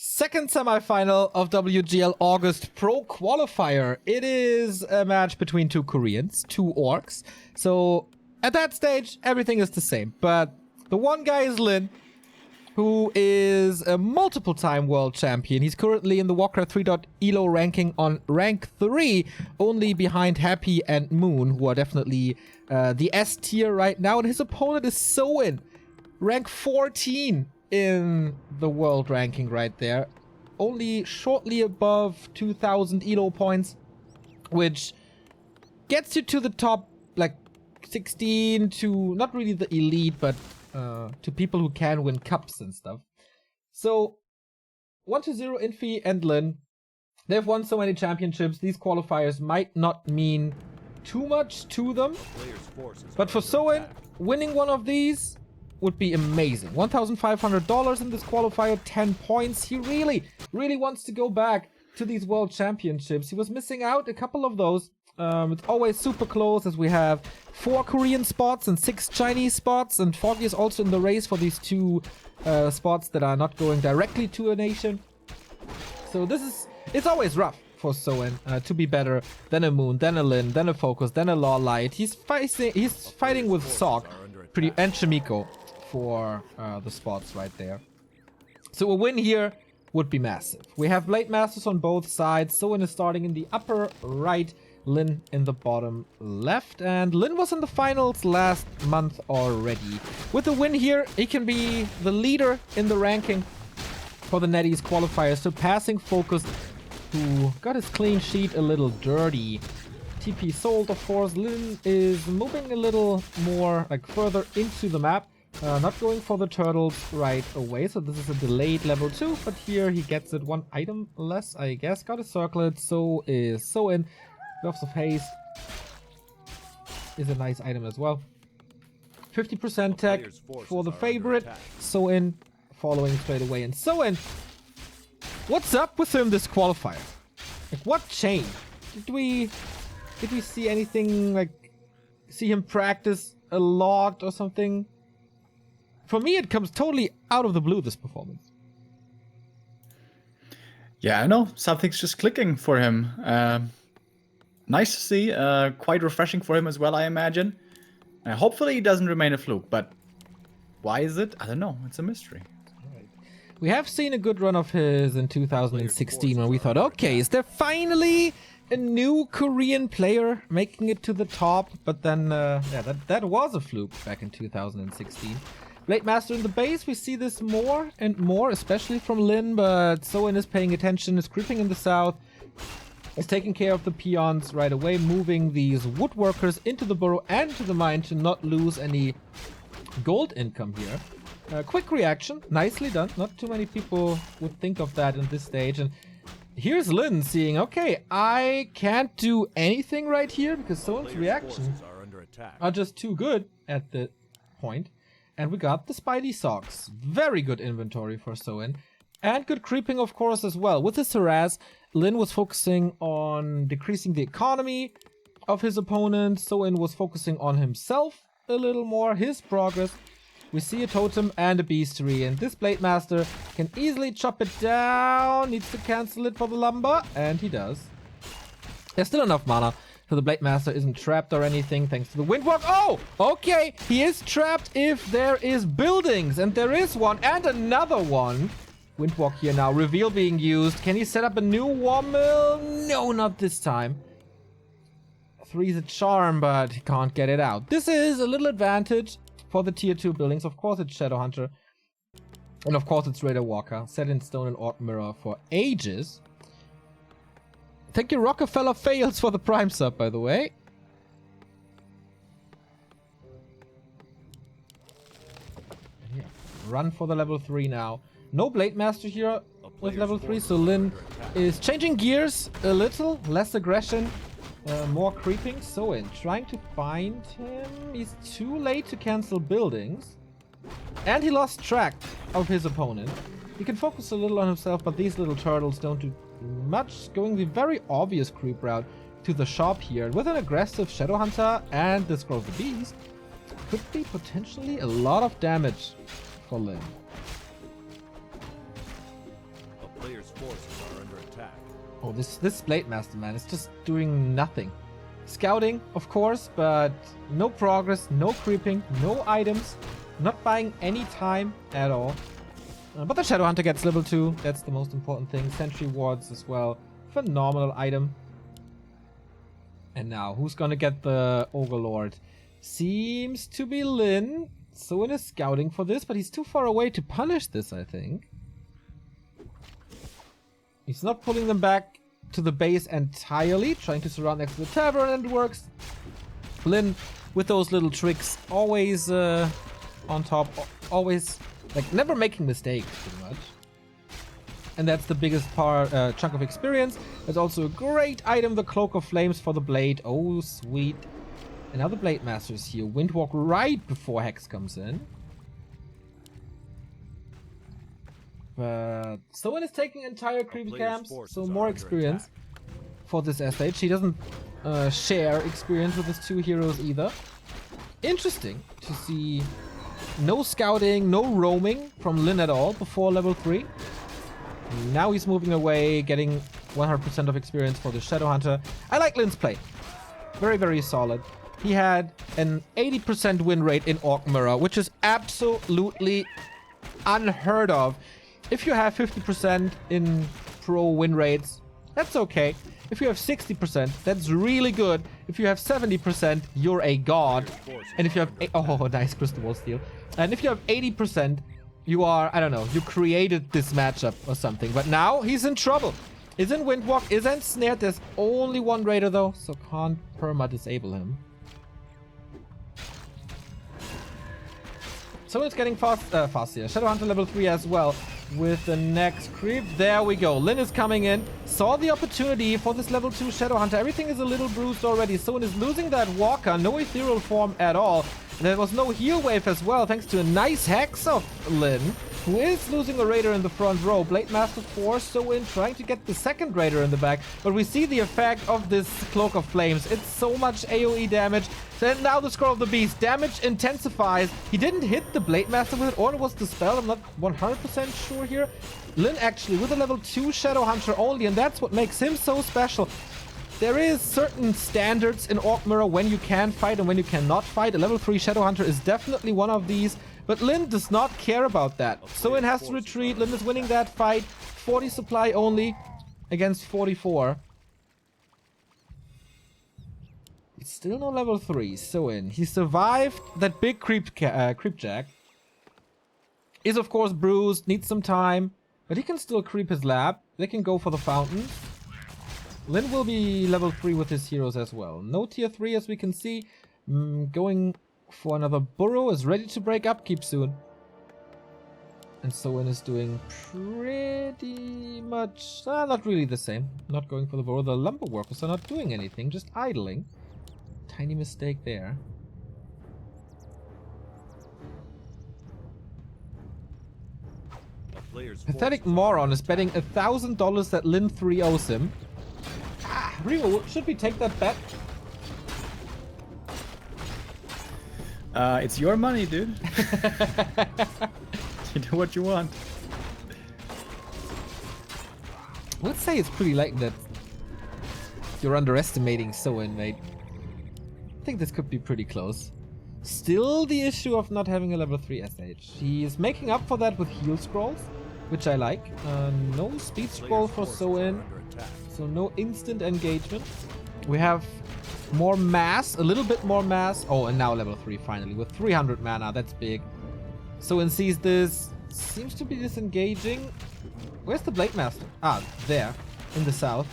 Second semifinal of WGL August Pro Qualifier. It is a match between two Koreans, two orcs. So at that stage, everything is the same. But the one guy is Lin, who is a multiple-time world champion. He's currently in the Warcraft 3.elo ranking on rank 3, only behind Happy and Moon, who are definitely the S tier right now. And his opponent is Soin, rank 14 in the world ranking right there. Only shortly above 2,000 elo points, which gets you to the top, like 16 to, not really the elite, but to people who can win cups and stuff. So 1-0 Infi and Lin, they've won so many championships. These qualifiers might not mean too much to them, but for Soin, winning one of these would be amazing. $1,500 in this qualifier, 10 points. He really wants to go back to these world championships. He was missing out a couple of those. It's always super close, as we have 4 Korean spots and 6 Chinese spots, and Foggy is also in the race for these 2 spots that are not going directly to a nation. So it's always rough for Soin to be better than a Moon, then a Lin, then a Focus, then a Law Light. He's fighting with Sok and Shimiko for the spots right there. So a win here would be massive. We have Blade Masters on both sides. Soin is starting in the upper right, Lin in the bottom left, and Lin was in the finals last month already. With a win here, he can be the leader in the ranking for the NetEase qualifiers, surpassing Focus, who got his clean sheet a little dirty. TP sold, of course. Lin is moving a little more, like, further into the map. Not going for the turtles right away, so this is a delayed level 2, but here he gets it 1 item less, I guess. Got a circlet, so is Soin. Gloves of Haste is a nice item as well. 50% tech for the favorite. Soin following straight away. And Soin, what's up with him this qualifier? Like, what changed? Did we see anything, like, see him practice a lot or something? For me, it comes totally out of the blue, this performance. Yeah, I know. Something's just clicking for him. Nice to see. Quite refreshing for him as well, I imagine. Hopefully he doesn't remain a fluke, but why is it? I don't know. It's a mystery. We have seen a good run of his in 2016 when we thought, okay, is there finally a new Korean player making it to the top? But then, yeah, that was a fluke back in 2016. Blade Master in the base, we see this more and more, especially from Lin, but Soin is paying attention, is creeping in the south, is taking care of the peons right away, moving these woodworkers into the burrow and to the mine to not lose any gold income here. Quick reaction, nicely done. Not too many people would think of that in this stage. And here's Lin seeing, okay, I can't do anything right here because Soin's reactions are just too good at the point. And we got the Spidey Socks. Very good inventory for Soin. And good creeping, of course, as well. With his harass, Lin was focusing on decreasing the economy of his opponent. Soin was focusing on himself a little more, his progress. We see a totem and a bestiary, and this Blade Master can easily chop it down. Needs to cancel it for the lumber, and he does. There's still enough mana, so the Blade Master isn't trapped or anything thanks to the Windwalk. Oh, okay, he is trapped if there is buildings, and there is one, and another one. Windwalk here now, reveal being used. Can he set up a new war mill? No, not this time. 3 is a charm, but he can't get it out. This is a little advantage for the tier 2 buildings. Of course it's Shadowhunter. And of course it's Raider Walker. Set in stone and Orc Mirror for ages. Thank you, Rockefeller Fails, for the Prime sub, by the way. Yeah. Run for the level 3 now. No Blade Master here with level 3, so Lin is changing gears a little. Less aggression, more creeping. Soin trying to find him. He's too late to cancel buildings. And he lost track of his opponent. He can focus a little on himself, but these little turtles don't do much. Going the very obvious creep route to the shop here with an aggressive Shadowhunter and the Scroll of the Beast could be potentially a lot of damage for Lin. Players' forces are under attack. Oh, this Blade Master, man, is just doing nothing. Scouting, of course, but no progress, no creeping, no items, not buying any time at all. But the Shadowhunter gets level 2. That's the most important thing. Sentry wards as well. Phenomenal item. And now, who's gonna get the Overlord? Seems to be Lin. Soin is scouting for this, but he's too far away to punish this, I think. He's not pulling them back to the base entirely. Trying to surround next to the tavern, and it works. Lin, with those little tricks, always on top. Always, like, never making mistakes, pretty much. And that's the biggest chunk of experience. There's also a great item, the Cloak of Flames for the blade. Oh, sweet. And now the Blade Master is here. Windwalk right before Hex comes in. But Soin is taking entire creepy camps, so more experience for this SH. He doesn't share experience with his 2 heroes either. Interesting to see no scouting, no roaming from Lin at all before level 3. Now he's moving away, getting 100% of experience for the Shadowhunter. I like Lin's play. Very, very solid. He had an 80% win rate in Orc Mirror, which is absolutely unheard of. If you have 50% in pro win rates, that's okay. If you have 60%, that's really good. If you have 70%, you're a god. And if you have... Oh, nice Crystal Ball Steal. And if you have 80%, you are... I don't know. You created this matchup or something. But now he's in trouble. Isn't Windwalk, isn't snared. There's only one Raider though, so can't perma disable him. So it's getting fast here. Shadowhunter level 3 as well with the next creep. There we go. Lin is coming in. Saw the opportunity for this level 2 Shadowhunter. Everything is a little bruised already. Soin is losing that Walker. No ethereal form at all. And there was no heal wave as well, thanks to a nice hex of Lin, who is losing a Raider in the front row. Blade Master 4, Soin trying to get the second Raider in the back. But we see the effect of this Cloak of Flames. It's so much AoE damage. Then now the Scroll of the Beast. Damage intensifies. He didn't hit the Blade Master with it, or it was the spell. I'm not 100% sure here. Lin actually with a level 2 Shadowhunter only, and that's what makes him so special. There is certain standards in Orc Mirror when you can fight and when you cannot fight. A level 3 Shadowhunter is definitely one of these. But Lin does not care about that. Soin has to retreat. Lin is winning that fight. 40 supply only against 44. It's still no level 3. Soin. He survived that big creepjack. Is of course bruised. Needs some time. But he can still creep his lab. They can go for the fountain. Lin will be level 3 with his heroes as well. No tier 3 as we can see. Going for another burrow, is ready to break upkeep soon. And Soin is doing pretty much... not really the same. Not going for the burrow. The lumber workers are not doing anything, just idling. Tiny mistake there. Pathetic moron is betting $1,000 that Lin 3 owes him. Remo, should we take that bet? It's your money, dude. You do what you want. Let's say it's pretty late that you're underestimating Soin, mate. I think this could be pretty close. Still the issue of not having a level 3 SH. He's making up for that with heal scrolls, which I like. No speed scroll for Soin, so no instant engagement. We have more mass, a little bit more mass. Oh, and now level 3 finally with 300 mana. That's big. Soin sees this. Seems to be disengaging. Where's the Blade Master? Ah, there. In the south.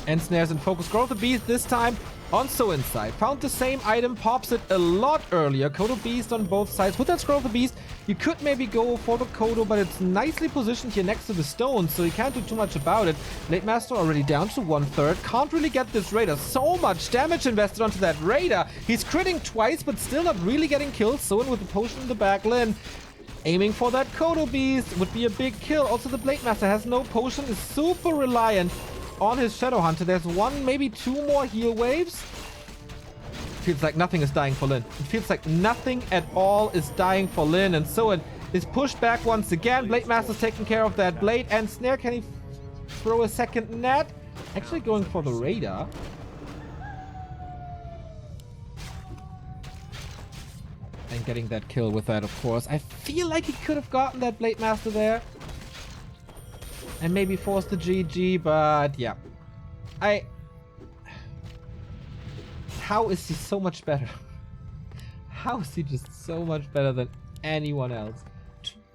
End snares and focus. Scroll of the Beast this time on Soin's side. Found the same item. Pops it a lot earlier. Kodo Beast on both sides. With that Scroll of the Beast, you could maybe go for the Kodo, but it's nicely positioned here next to the stone, so you can't do too much about it. Blade Master already down to 1/3. Can't really get this Raider. So much damage invested onto that Raider. He's critting twice, but still not really getting killed. Soin with the potion in the back. Lin aiming for that Kodo Beast would be a big kill. Also, the Blade Master has no potion, is super reliant on his Shadowhunter. There's one, maybe two more heal waves. Feels like nothing is dying for Lin. It feels like nothing at all is dying for Lin, and Soin is pushed back once again. Blade Master's taking care of that blade and snare. Can he throw a second net? Actually going for the radar. And getting that kill with that, of course. I feel like he could have gotten that Blade Master there. And maybe forced the GG, but yeah. How is he so much better? How is he just so much better than anyone else?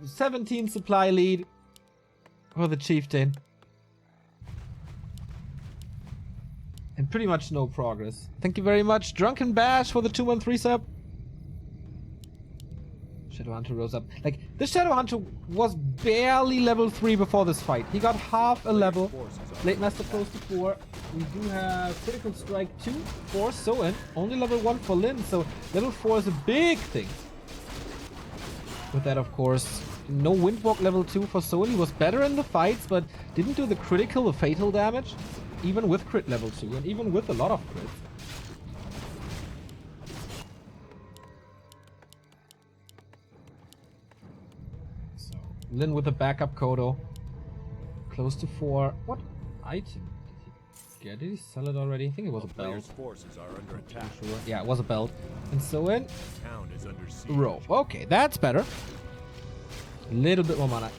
17 supply lead for the Chieftain. And pretty much no progress. Thank you very much, Drunken Bash, for the 213 sub. Shadowhunter rose up. Like, this Shadowhunter was barely level 3 before this fight. He got half a level. Blade Master close to 4. We do have Critical Strike 2 for Soen. Only level 1 for Lin, so level 4 is a big thing. With that, of course, no Windwalk level 2 for Soen. He was better in the fights, but didn't do the critical or fatal damage. Even with crit level 2, and even with a lot of crits. Lin with a backup Kodo. Close to 4. What item did he get? Did he sell it already? I think it was a belt. Forces are under attack. Sure. Yeah, it was a belt. And so in. Town is under siege. Row. Okay, that's better. A little bit more mana.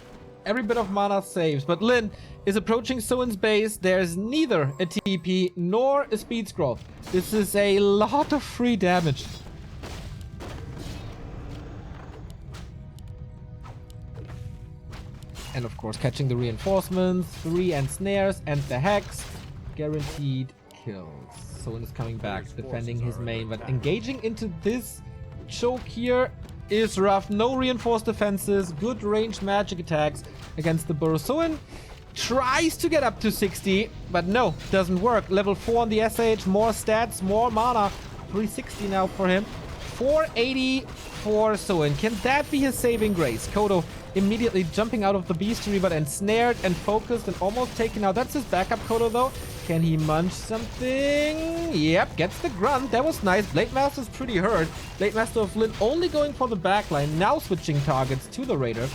Every bit of mana saves. But Lin is approaching Soen's base. There's neither a TP nor a speed scroll. This is a lot of free damage. And of course, catching the reinforcements, 3 and snares, and the hex. Guaranteed kills. Soen is coming back, defending his main, but engaging into this choke here is rough. No reinforced defenses, good ranged magic attacks against the burrow. Soen tries to get up to 60, but no, doesn't work. Level 4 on the SH, more stats, more mana. 360 now for him. 480 for Soen. Can that be his saving grace? Kodo immediately jumping out of the bestiary, but ensnared and focused and almost taken out. That's his backup Kodo though. Can he munch something? Yep, gets the grunt. That was nice. Blade Master's pretty hurt. Blade Master of Lin only going for the backline, now switching targets to the Raider.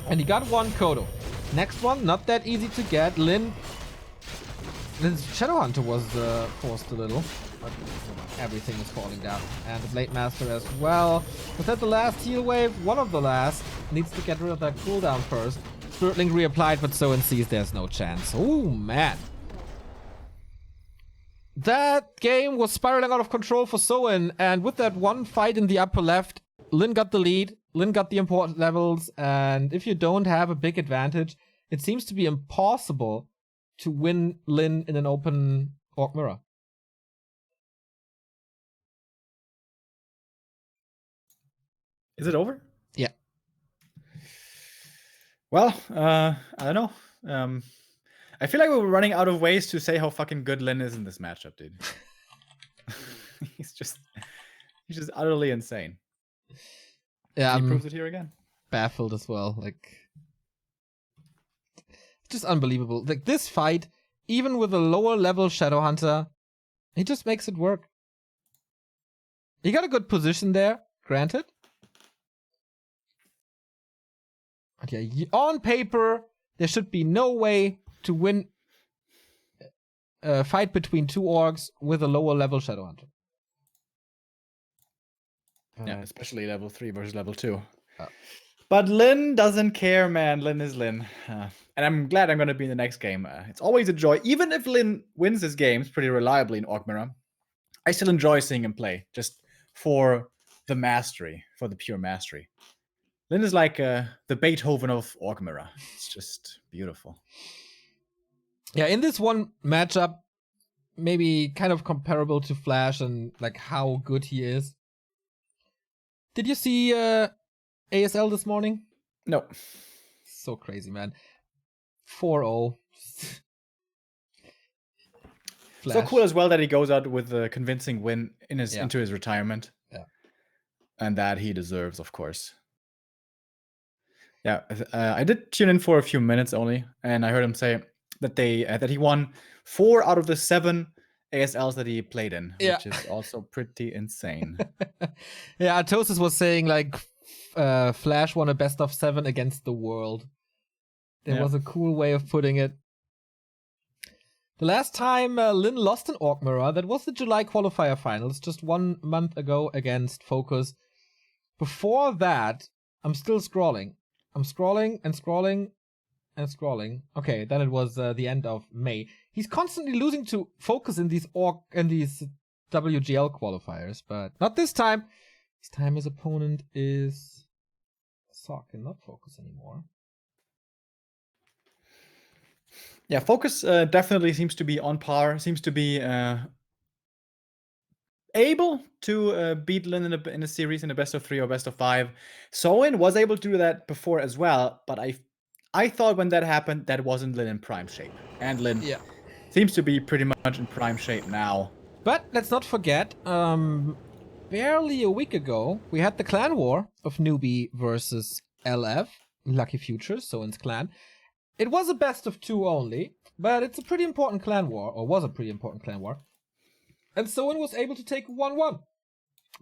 And he got one Kodo. Next one, not that easy to get. Lin's Shadowhunter was forced a little, but everything is falling down. And the Blade Master as well. Was that the last heal wave? One of the last. Needs to get rid of that cooldown first. Spirit Link reapplied, but Soen sees there's no chance. Oh, man. That game was spiraling out of control for Soen, and with that one fight in the upper left, Lin got the lead, Lin got the important levels, and if you don't have a big advantage, it seems to be impossible to win Lin in an open Orc Mirror. Is it over? Yeah. Well, I don't know. I feel like we're running out of ways to say how fucking good Lin is in this matchup, dude. he's just utterly insane. Yeah, he proves it here again. Baffled as well. Like, it's just unbelievable. Like, this fight, even with a lower level Shadowhunter, he just makes it work. He got a good position there, granted. But yeah, on paper, there should be no way to win a fight between two orcs with a lower level Shadowhunter. Yeah, especially level 3 versus level 2. But Lin doesn't care, man. Lin is Lin. And I'm glad I'm going to be in the next game. It's always a joy. Even if Lin wins his games pretty reliably in Orc Mirror, I still enjoy seeing him play. Just for the mastery. For the pure mastery. Lin is like the Beethoven of Orc Mirror. It's just beautiful. Yeah, in this one matchup, maybe kind of comparable to Flash and like how good he is. Did you see ASL this morning? No. So crazy, man. 4-0. So cool as well that he goes out with a convincing win in his into his retirement. Yeah. And that he deserves, of course. Yeah, I did tune in for a few minutes only, and I heard him say that that he won 4 out of the 7 ASLs that he played in, which is also pretty insane. Yeah, Atosis was saying like Flash won a best of 7 against the world. There was a cool way of putting it. The last time Lin lost an Orc Mirror, that was the July qualifier finals, just 1 month ago against Focus. Before that, I'm still scrolling. I'm scrolling and scrolling and scrolling. Okay, then it was the end of May. He's constantly losing to Focus in these WGL qualifiers, but not this time. This time his opponent is Sock and not Focus anymore. Yeah, Focus definitely seems to be on par. Seems to be able to beat Lin in a series in a best of 3 or best of 5. Soin was able to do that before as well, but I thought when that happened, that wasn't Lin in prime shape. And Lin seems to be pretty much in prime shape now. But let's not forget, barely a week ago, we had the clan war of Newbie versus LF, Lucky Futures, Soin's clan. It was a best of 2 only, but it's a pretty important clan war, or was a pretty important clan war. And Soin was able to take 1-1.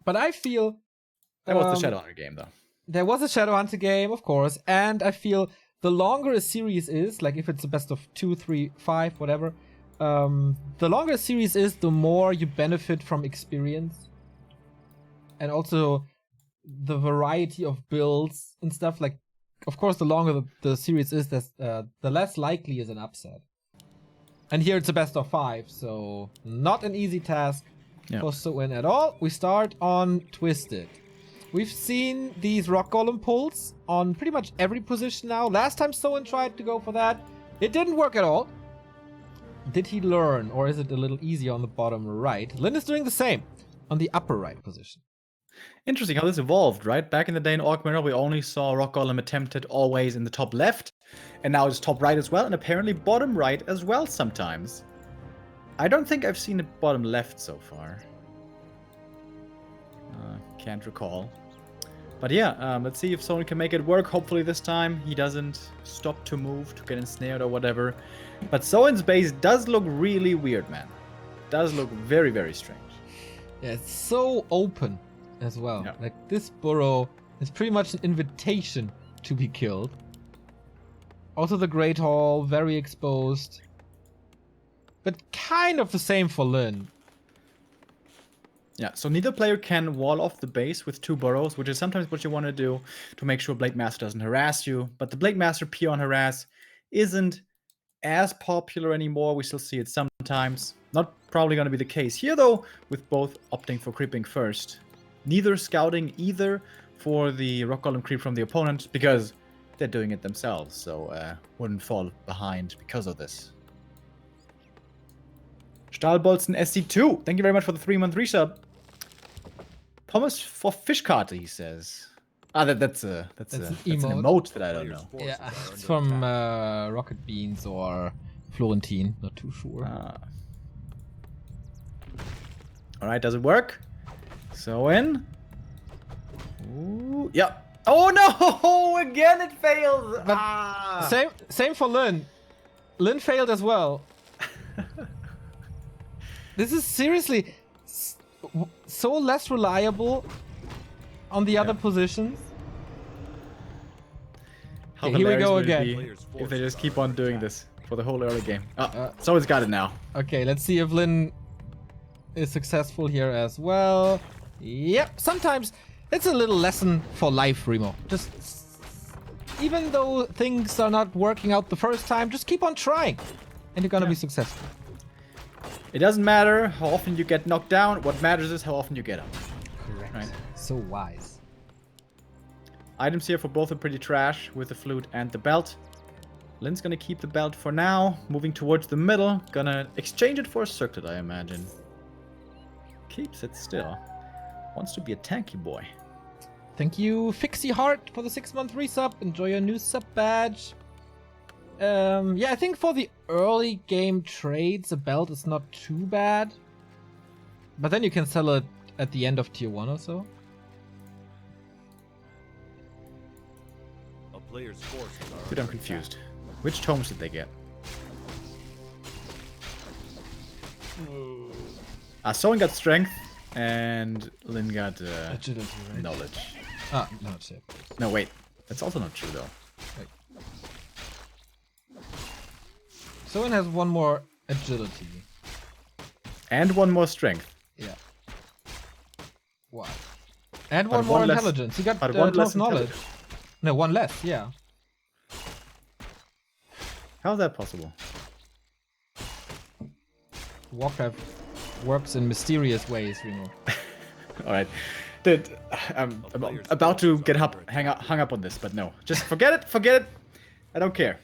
But I feel... That was the Shadowhunter game, though. There was a Shadowhunter game, of course, and I feel the longer a series is, like if it's a best of 2, 3, 5, whatever, the longer a series is, the more you benefit from experience. And also the variety of builds and stuff. Like, of course, the longer the series is, the less likely is an upset. And here it's a best of 5, so not an easy task for Soin at all. We start on Twisted. We've seen these Rock Golem pulls on pretty much every position now. Last time Soin tried to go for that, it didn't work at all. Did he learn, or is it a little easier on the bottom right? Lin is doing the same on the upper right position. Interesting how this evolved, right? Back in the day in Orc Mirror, we only saw Rock Golem attempted always in the top left, and now it's top right as well, and apparently bottom right as well sometimes. I don't think I've seen it bottom left so far. Can't recall. But yeah, let's see if Soin can make it work. Hopefully this time he doesn't stop to move to get ensnared or whatever. But Soin's base does look really weird, man. Does look very, very strange. Yeah, it's so open as well. Yeah. Like, this burrow is pretty much an invitation to be killed. Also the Great Hall, very exposed. But kind of the same for Lin. Yeah, so neither player can wall off the base with 2 burrows, which is sometimes what you want to do to make sure Blade Master doesn't harass you. But the Blade Master Peon harass isn't as popular anymore. We still see it sometimes. Not probably going to be the case here, though, with both opting for creeping first. Neither scouting either for the Rock Golem creep from the opponent, because they're doing it themselves, so wouldn't fall behind because of this. Stahlbolzen SC2, thank you very much for the 3-month resub. Pommes for Fischkarte, he says. Ah, that's an emote that I don't know. Yeah, it's from Rocket Beans or Florentine, not too sure. Alright, does it work? Soin. Ooh, yeah. Oh no! Again it fails! But same for Lin. Lin failed as well. This is seriously so less reliable on the other positions. How Okay, here we go hilarious would it again. be if they just keep on doing this for the whole early game. Someone's got it now. Okay, let's see if Lin is successful here as well. Yep, sometimes it's a little lesson for life, Remo. Just, even though things are not working out the first time, just keep on trying, and you're gonna be successful. It doesn't matter how often you get knocked down. What matters is how often you get up. Correct. Right. So wise. Items here for both are pretty trash with the flute and the belt. Lin's gonna keep the belt for now. Moving towards the middle. Gonna exchange it for a circlet, I imagine. Keeps it still. Wants to be a tanky boy. Thank you, Fixie Heart, for the 6-month resub. Enjoy your new sub badge. Yeah, I think for the early game trades, a belt is not too bad. But then you can sell it at the end of tier 1 or so. A player's forces are Dude, I'm confused. Which tomes did they get? Someone got strength, and Lin got Agility, right? knowledge. Ah, no, shit. No, wait. That's also not true, though. Wait. Someone has one more agility. And one more strength. Yeah. What? And But one more one less- intelligence. He got but one less 12 knowledge. intelligence. No, one less, yeah. How's that possible? Warcraft works in mysterious ways, Remo. Alright. Dude, I'm about to get hung up on this, but no. Just forget it, forget it. I don't care.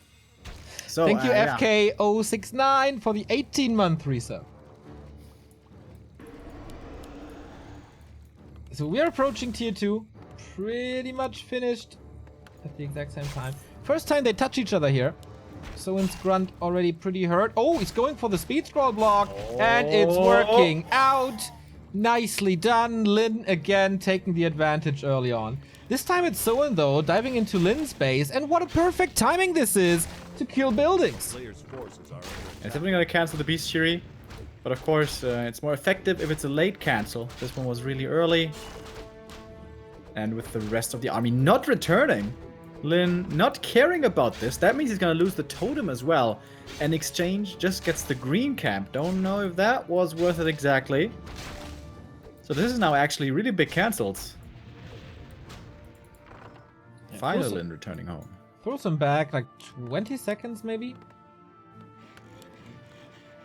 So, Thank you, yeah. FK069, for the 18-month resub. So we are approaching tier 2. Pretty much finished at the exact same time. First time they touch each other here. Soen's grunt already pretty hurt. Oh, he's going for the speed scroll block. And it's working out. Nicely done. Lin again taking the advantage early on. This time it's Soen though, diving into Lin's base. And what a perfect timing this is to kill buildings. Players' forces are under It's attack. definitely gonna cancel the bestiary. But of course, it's more effective if it's a late cancel. This one was really early. And with the rest of the army not returning, Lin not caring about this, that means he's gonna lose the totem as well. And Exchange just gets the green camp. Don't know if that was worth it exactly. So this is now actually really big cancels. Finally also- Lin returning home. Throws him back like 20 seconds maybe.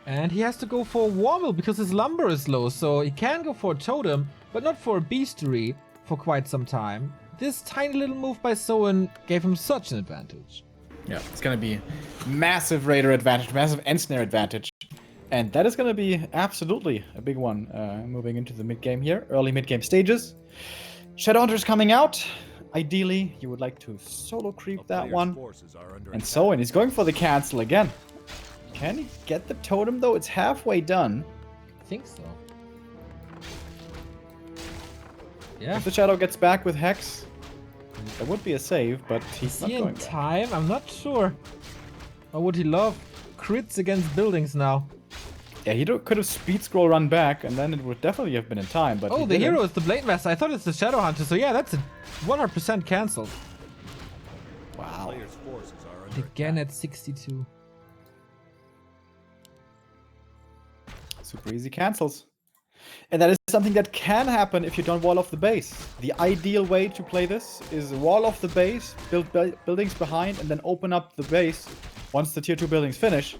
And he has to go for a Warmill because his lumber is low. So he can go for a totem, but not for a bestiary for quite some time. This tiny little move by Soen gave him such an advantage. Yeah, it's gonna be massive Raider advantage, massive Ensnare advantage. And that is gonna be absolutely a big one moving into the mid-game here. Early mid-game stages. Shadowhunter's coming out. Ideally, you would like to solo creep A that player's one. forces are under And attack. Soen, he's going for the cancel again. Can he get the totem though? It's halfway done. I think so. Yeah. If the Shadow gets back with Hex, that would be a save, but he's Is not he going in back. time? I'm not sure. Or would he love crits against buildings now? Yeah, he could have speed scroll run back, and then it would definitely have been in time. But Oh, he the didn't. hero is the Blade Master. I thought it's the Shadow Hunter. So yeah, that's a 100% cancelled. Wow. Players' forces are under Again at 62. Super easy cancels. And that is something that can happen if you don't wall off the base. The ideal way to play this is wall off the base, build buildings behind, and then open up the base once the tier 2 buildings finish.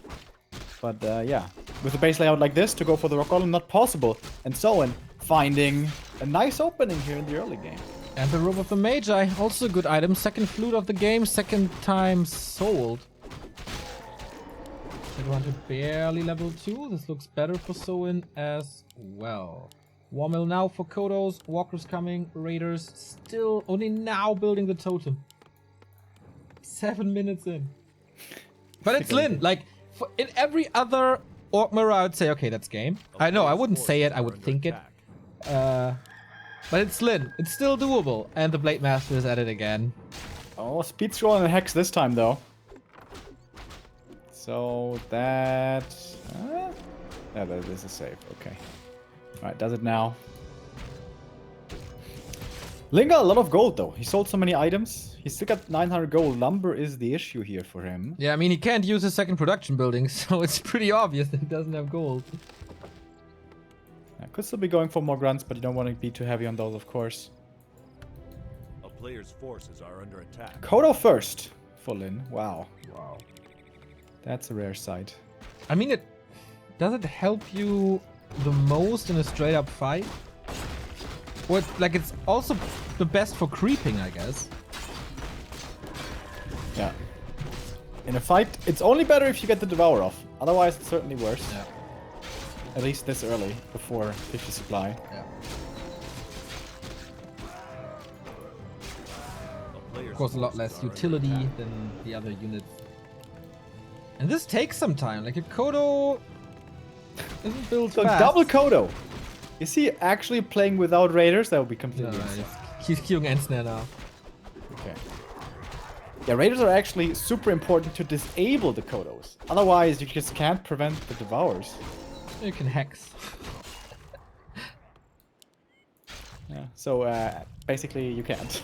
But yeah, with a base layout like this, to go for the rock golem, not possible. And Soen finding a nice opening here in the early game. And the Robe of the Magi, also a good item. Second flute of the game, second time sold. Shadowhunter barely level 2. This looks better for Soen as well. Warmill now for Kodos. Walkers coming. Raiders still only now building the totem. 7 minutes in. But it's Lin. Like, in every other Orc mirror, I would say, okay, that's game. I know, I wouldn't say it. I would think it. But it's Lin. It's still doable. And the Blade Master is at it again. Oh, speed scroll and a Hex this time, though. So that... yeah, that is a save. Okay. Alright, does it now. Lin got a lot of gold, though. He sold so many items. He's still got 900 gold. Lumber is the issue here for him. Yeah, I mean, he can't use his second production building, so it's pretty obvious that he doesn't have gold. I could still be going for more grunts, but you don't want to be too heavy on those, of course. A player's forces are under attack. Kodo first for Lin. Wow. Wow. That's a rare sight. I mean, does it help you the most in a straight up fight? Or it's also the best for creeping, I guess. Yeah. In a fight, it's only better if you get the Devour off. Otherwise, it's certainly worse. Yeah. At least this early, before 50 supply. Yeah. A player's Of course, a lot forces less are under utility attack. than the other units. And this takes some time. Like, a Kodo isn't built So fast. double Kodo. Is he actually playing without Raiders? That would be No, completely insane. he's queuing Ensnare now. Okay. Yeah, Raiders are actually super important to disable the Kodos. Otherwise, you just can't prevent the Devours. You can hex. Yeah. So basically, you can't.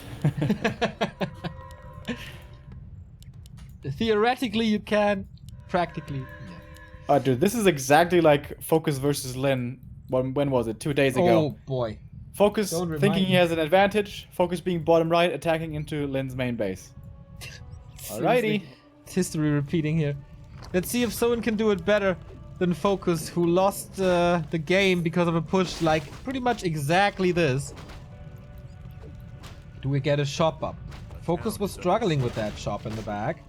Theoretically, you can. Practically, yeah. Oh, dude, this is exactly like Focus versus Lin. When was it? 2 days ago. Oh boy. Focus Don't remind thinking he me. has an advantage. Focus being bottom right, attacking into Lin's main base. Seriously, Alrighty. it's history repeating here. Let's see if someone can do it better than Focus, who lost the game because of a push like pretty much exactly this. Do we get a shop up? Focus was struggling with that shop in the back.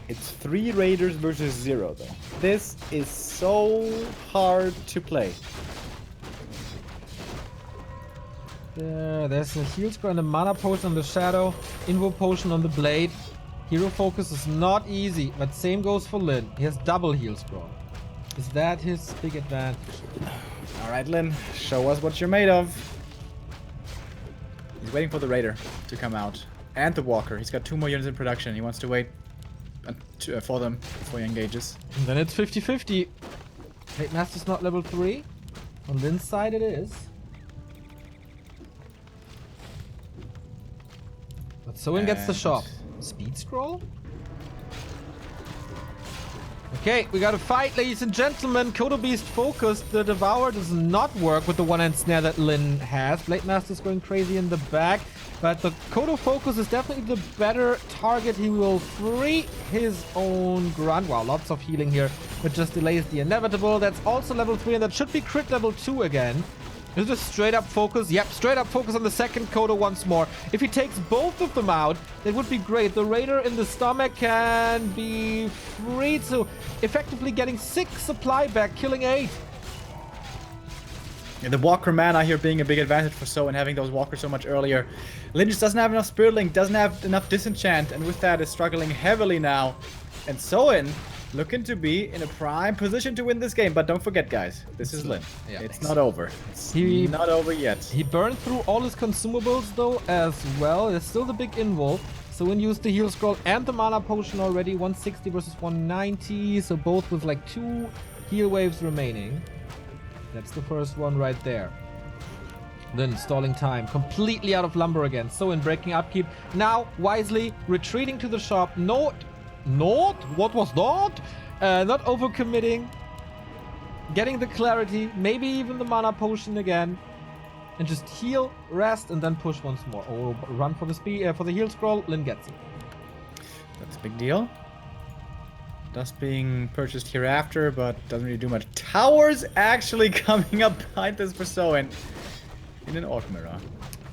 It's 3 Raiders versus 0, though. This is so hard to play. There's a heal scroll and a mana potion on the shadow, invo potion on the blade. Hero focus is not easy, but same goes for Lin. He has double heal scroll. Is that his big advantage? Alright, Lin, show us what you're made of. He's waiting for the Raider to come out. And the Walker. He's got 2 more units in production. He wants to wait for them before he engages. And then it's 50-50. Blade Master's not level 3. On Lin's side it is. But Soin gets the shop. Speed scroll? Okay, we got a fight, ladies and gentlemen. Kodo Beast focused. The Devour does not work with the one-hand snare that Lin has. Blade Master's going crazy in the back. But the Kodo focus is definitely the better target. He will free his own grunt. Wow, lots of healing here. But just delays the inevitable. That's also level 3 and that should be crit level 2 again. Is this straight up focus? Yep, straight up focus on the second Kodo once more. If he takes both of them out, that would be great. The Raider in the stomach can be freed, so effectively getting 6 supply back, killing 8. Yeah, the Walker mana here being a big advantage for So and having those Walkers so much earlier. Lin just doesn't have enough Spirit Link, doesn't have enough Disenchant, and with that is struggling heavily now. And Soin looking to be in a prime position to win this game. But don't forget, guys, this is Lin. Yeah, it's not over. It's He- not over yet. He burned through all his consumables though as well. There's still the big invul. So when used the heal scroll and the mana potion already, 160 versus 190. So both with like 2 heal waves remaining. That's the first one right there. Then stalling time, completely out of lumber again. So in breaking upkeep, now wisely retreating to the shop. What was that? Not overcommitting. Getting the clarity, maybe even the mana potion again. And just heal, rest, and then push once more. Or run for the speed, for the heal scroll. Lin gets it. That's a big deal. Dust being purchased hereafter, but doesn't really do much. Towers actually coming up behind this for Soin in an Orc Mirror.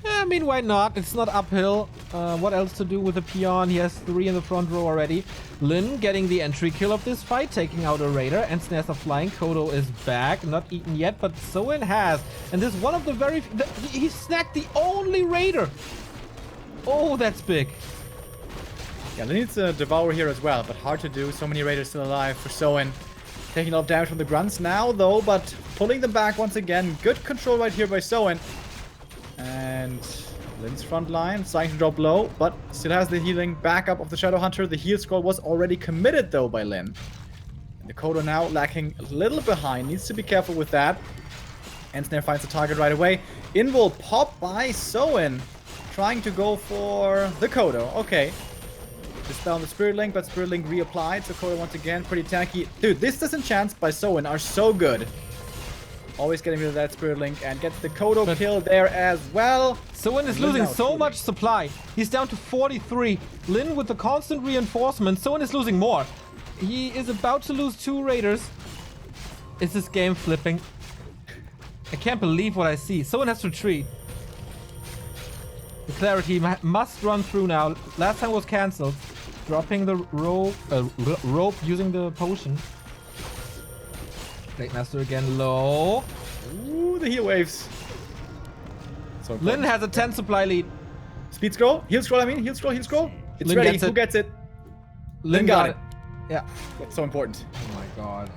I mean, why not? It's not uphill. What else to do with the peon? He has 3 in the front row already. Lin getting the entry kill of this fight, taking out a Raider, and snares are flying. Kodo is back, not eaten yet, but Soin has. And this is one of the very... he snagged the only Raider. Oh, that's big. Yeah, Lin needs to devour here as well, but hard to do. So many Raiders still alive for Soin. Taking a lot of damage from the grunts now, though, but pulling them back once again. Good control right here by Soin. And Lin's front line starting to drop low, but still has the healing backup of the Shadow Hunter. The heal scroll was already committed, though, by Lin. And the Kodo now lacking a little behind. Needs to be careful with that. Ensnare finds the target right away. Invul pop by Soin. Trying to go for the Kodo. Okay. Dispel on the Spirit Link, but Spirit Link reapplied. So Kodo once again, pretty tanky. Dude, this disenchants by Soin are so good. Always getting rid of that Spirit Link and gets the Kodo kill there as well. Soin is losing so much supply. He's down to 43. Lin with the constant reinforcement. Soin is losing more. He is about to lose 2 Raiders. Is this game flipping? I can't believe what I see. Soin has to retreat. The clarity must run through now. Last time was cancelled. Dropping the rope using the potion. Blade Master again low. Ooh, the heal waves. So Lin has a 10 supply lead. Speed scroll? Heal scroll, I mean. Heal scroll, heal scroll. It's Lin ready. gets Who it. gets it? Lin got it. Yeah. That's so important. Oh my god.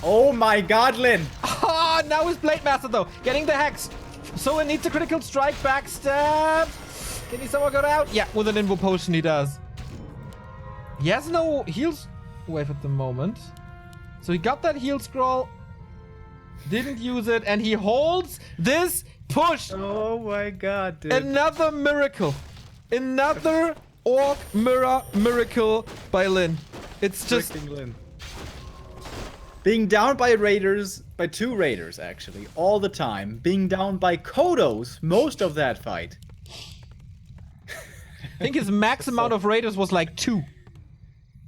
Oh my god, Lin. Ah, now his Blade Master though. Getting the hex. So it needs a critical strike. Backstab. Can he somehow go out? Yeah, with an invo potion he does. He has no heals wave at the moment. So he got that heal scroll. Didn't use it, and he holds this push. Oh my god, dude. Another miracle. Another Orc Mirror miracle by Lin. It's just... Freaking Lin. Being down by Raiders, by 2 Raiders actually, all the time. Being down by Kodos most of that fight. I think his max amount of Raiders was like 2.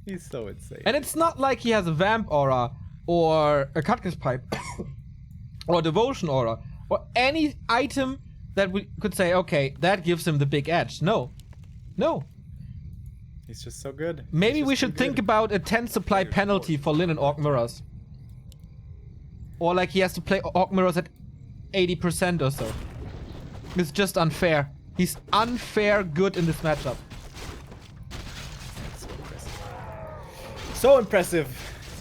He's so insane. And it's not like he has a Vamp Aura, or a Cutlass Pipe, or Devotion Aura, or any item that we could say, okay, that gives him the big edge. No. No. He's just so good. Maybe we should think about a 10 supply penalty for Lin and Orc Mirrors. Or like he has to play Orc Mirrors at 80% or so. It's just unfair. He's unfair good in this matchup. So impressive.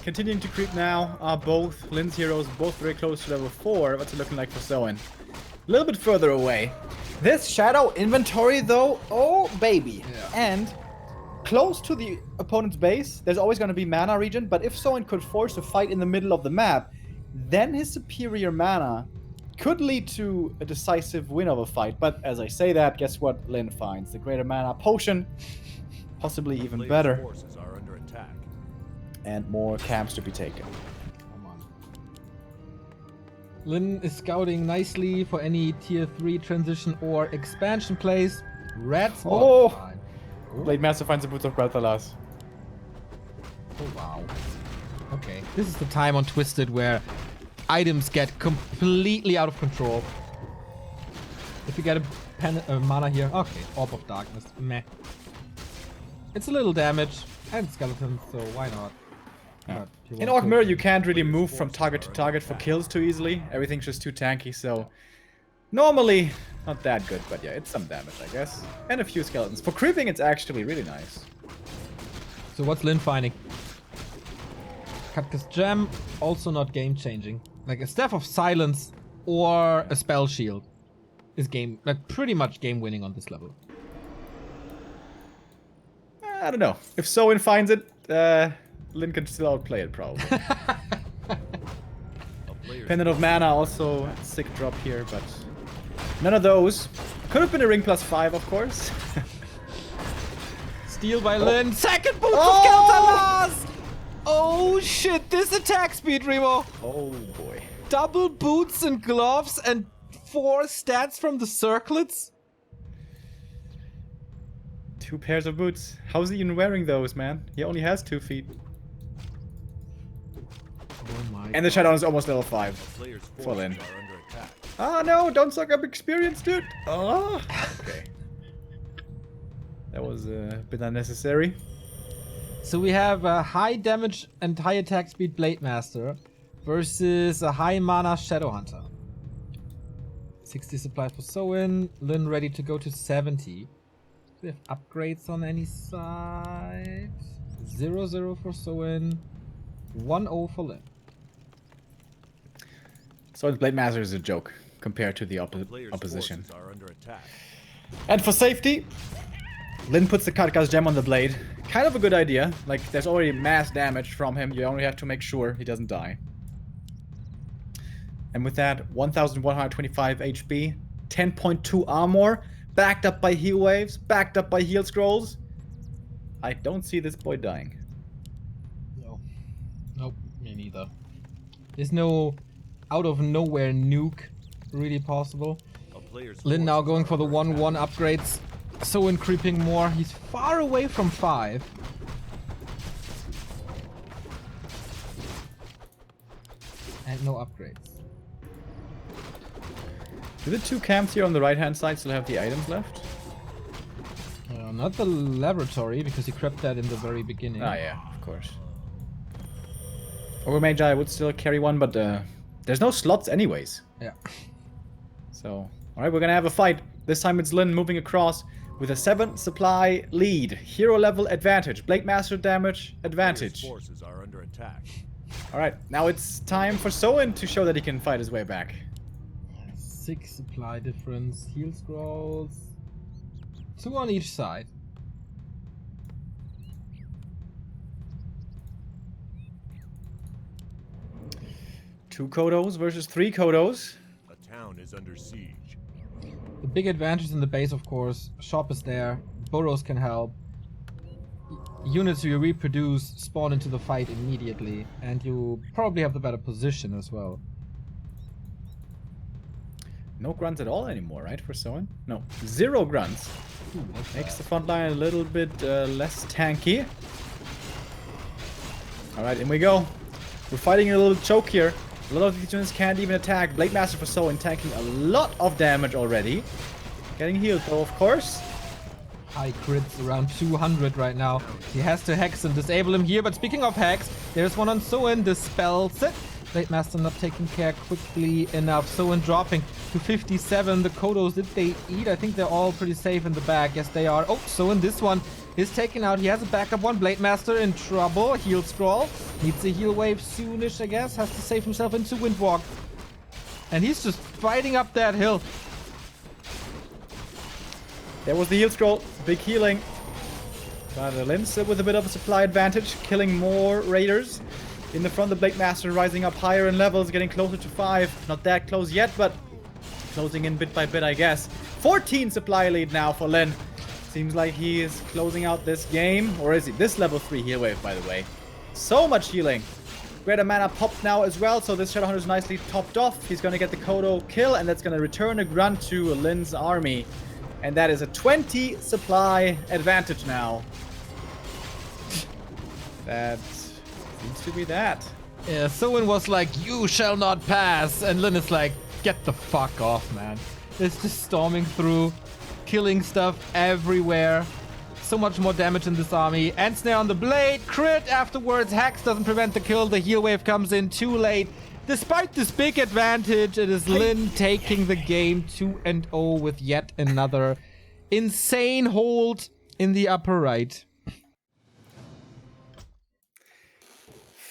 Continuing to creep now are both Lin's heroes, both very close to level 4. What's it looking like for Soen? A little bit further away. This shadow inventory though, oh baby. Yeah. And close to the opponent's base, there's always going to be mana regen, but if Soen could force a fight in the middle of the map, then his superior mana could lead to a decisive win of a fight. But as I say that, guess what Lin finds? The greater mana potion, possibly even better. Forces are under attack. And more camps to be taken. Come on. Lin is scouting nicely for any tier 3 transition or expansion plays. Red spot. Oh! Fine. Blade Master finds the Boots of Quel'Thalas. Oh wow. Okay. This is the time on Twisted where items get completely out of control. If you get a mana here. Okay. Orb of Darkness. Meh. It's a little damage. And skeleton, so why not? Yeah. But if you In want Orc to- Mirror, you can't really move from target to target for kills too easily. Everything's just too tanky, so... Normally, not that good, but yeah, it's some damage, I guess. And a few skeletons. For creeping, it's actually really nice. So what's Lin finding? Cutlass Gem, also not game changing. Like a Staff of Silence or a Spell Shield is pretty much game winning on this level. I don't know. If Soen finds it, Lin can still outplay it, probably. Pendant of Mana, also a sick drop here, but none of those. Could have been a ring +5, of course. Steal by Lin. Second boots Oh! of Kel'Thuzad! Oh shit, this attack speed, Remo. Oh boy. Double boots and gloves and 4 stats from the circlets? 2 pairs of boots. How's he even wearing those, man? He only has 2 feet. Oh my And the Shadow is almost level 5. Players' For Lin. forces are under attack. Ah no, don't suck up experience, dude. Oh. Okay. That was a bit unnecessary. So we have a high damage and high attack speed Blade Master versus a high mana Shadow Hunter. 60 supplies for Soen. Lin ready to go to 70. Do we have upgrades on any side? 0-0 for Soen. 1-0 for Lin. So the Blade Master is a joke compared to the Players' opposition. forces are under attack. And for safety, Lin puts the Katka's Gem on the blade. Kind of a good idea. Like, there's already mass damage from him. You only have to make sure he doesn't die. And with that, 1,125 HP, 10.2 armor, backed up by heal waves, backed up by heal scrolls. I don't see this boy dying. No. Nope, me neither. There's no out of nowhere nuke really possible. A player's Lin now forces going are for the under 1-1 attack. upgrades. Soen creeping more. He's far away from 5. And no upgrades. Do the 2 camps here on the right-hand side still have the items left? Not the laboratory, because he crept that in the very beginning. Ah, yeah, of course. Ogre Magi would still carry one, but there's no slots anyways. Yeah. So, alright, we're gonna have a fight. This time it's Lin moving across with a 7 supply lead. Hero level advantage. Blade Master damage advantage. Players' forces are under attack. Alright, now it's time for Soen to show that he can fight his way back. 6 supply difference. Heal scrolls. 2 on each side. 2 Kodos versus 3 Kodos. A town is under siege. The big advantage in the base, of course. Shop is there. Burrows can help. Units you reproduce spawn into the fight immediately, and you probably have the better position as well. No grunts at all anymore, right, for Soen? No, 0 grunts. Ooh, Makes the front line a little bit less tanky. Alright, in we go. We're fighting a little choke here. A lot of these units can't even attack. Blade Master for Soen tanking a lot of damage already. Getting healed though, of course. high crits, around 200 right now. He has to hex and disable him here, but speaking of hex, there's one on Soen, dispels it. Blade Master not taking care quickly enough. Soen dropping to 57. The Kodos, did they eat? I think they're all pretty safe in the back. Yes, they are. Oh, Soen, this one is taken out. He has a backup one. Blade Master in trouble. Heal scroll. Needs a heal wave soonish, I guess. Has to save himself into Windwalk. And he's just fighting up that hill. There was the heal scroll. Big healing. But Linz with a bit of a supply advantage. Killing more raiders. In the front, the Blade Master rising up higher in levels, getting closer to 5. Not that close yet, but closing in bit by bit, I guess. 14 supply lead now for Lin. Seems like he is closing out this game. Or is he? This level 3 heal wave, by the way. So much healing. Greater mana popped now as well, so this Shadowhunter is nicely topped off. He's going to get the Kodo kill, and that's going to return a grunt to Lin's army. And that is a 20 supply advantage now. That seems to be that. Yeah, Soen was like, "You shall not pass," and Lin is like, "Get the fuck off, man." It's just storming through, killing stuff everywhere. So much more damage in this army. And snare on the blade, crit afterwards. Hex doesn't prevent the kill. The heal wave comes in too late. Despite this big advantage, it is Lin taking the game 2-0 with yet another insane hold in the upper right.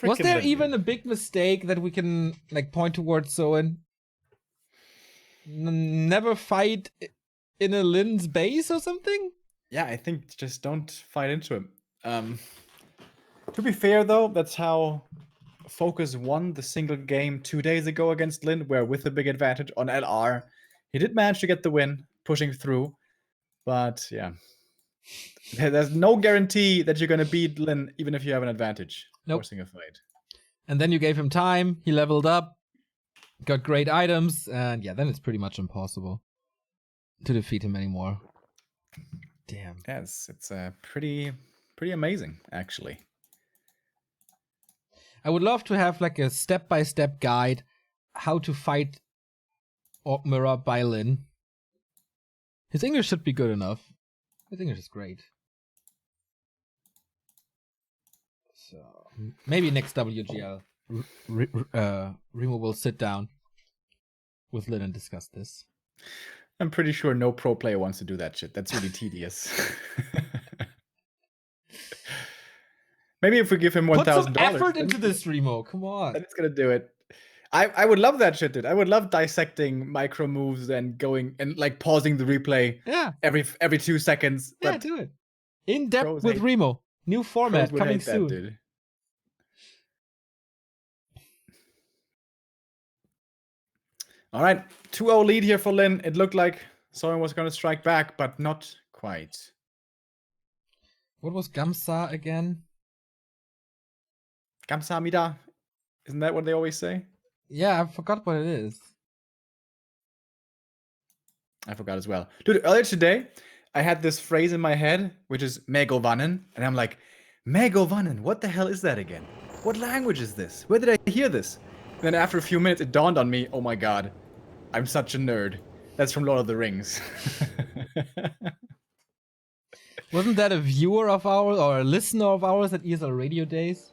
Was there even a big mistake that we can like point towards Soen? Never fight in a Lin's base or something? Yeah, I think just don't fight into him. To be fair though, that's how Focus won the single game 2 days ago against Lin, where with a big advantage on LR, he did manage to get the win, pushing through. But yeah, there's no guarantee that you're gonna beat Lin even if you have an advantage. Nope. Forcing a fight. And then you gave him time, he leveled up, got great items, and yeah, then it's pretty much impossible to defeat him anymore. Damn. Yes, it's pretty amazing, actually. I would love to have like a step-by-step guide how to fight Orc Mirror by Lin. His English should be good enough. His English is great. So maybe next WGL, Remo will sit down with Lin and discuss this. I'm pretty sure no pro player wants to do that shit. That's really tedious. Maybe if we give him $1,000. Put some effort into this, Remo. Come on. Then it's gonna do it. I would love that shit, dude. I would love dissecting micro moves and going and like pausing the replay. Yeah. Every 2 seconds. Yeah, But do it. In depth with Remo. New format coming soon. That, dude. All right, 2-0 lead here for Lin. It looked like Soen was going to strike back, but not quite. What was Gamsa again? Gamsamida? Isn't that what they always say? Yeah, I forgot what it is. I forgot as well. Dude, earlier today, I had this phrase in my head, which is Megovanen, and I'm like, Megovanen, what the hell is that again? What language is this? Where did I hear this? Then after a few minutes, it dawned on me, oh my god, I'm such a nerd. That's from Lord of the Rings. Wasn't that a viewer of ours or a listener of ours at ESL Radio Days?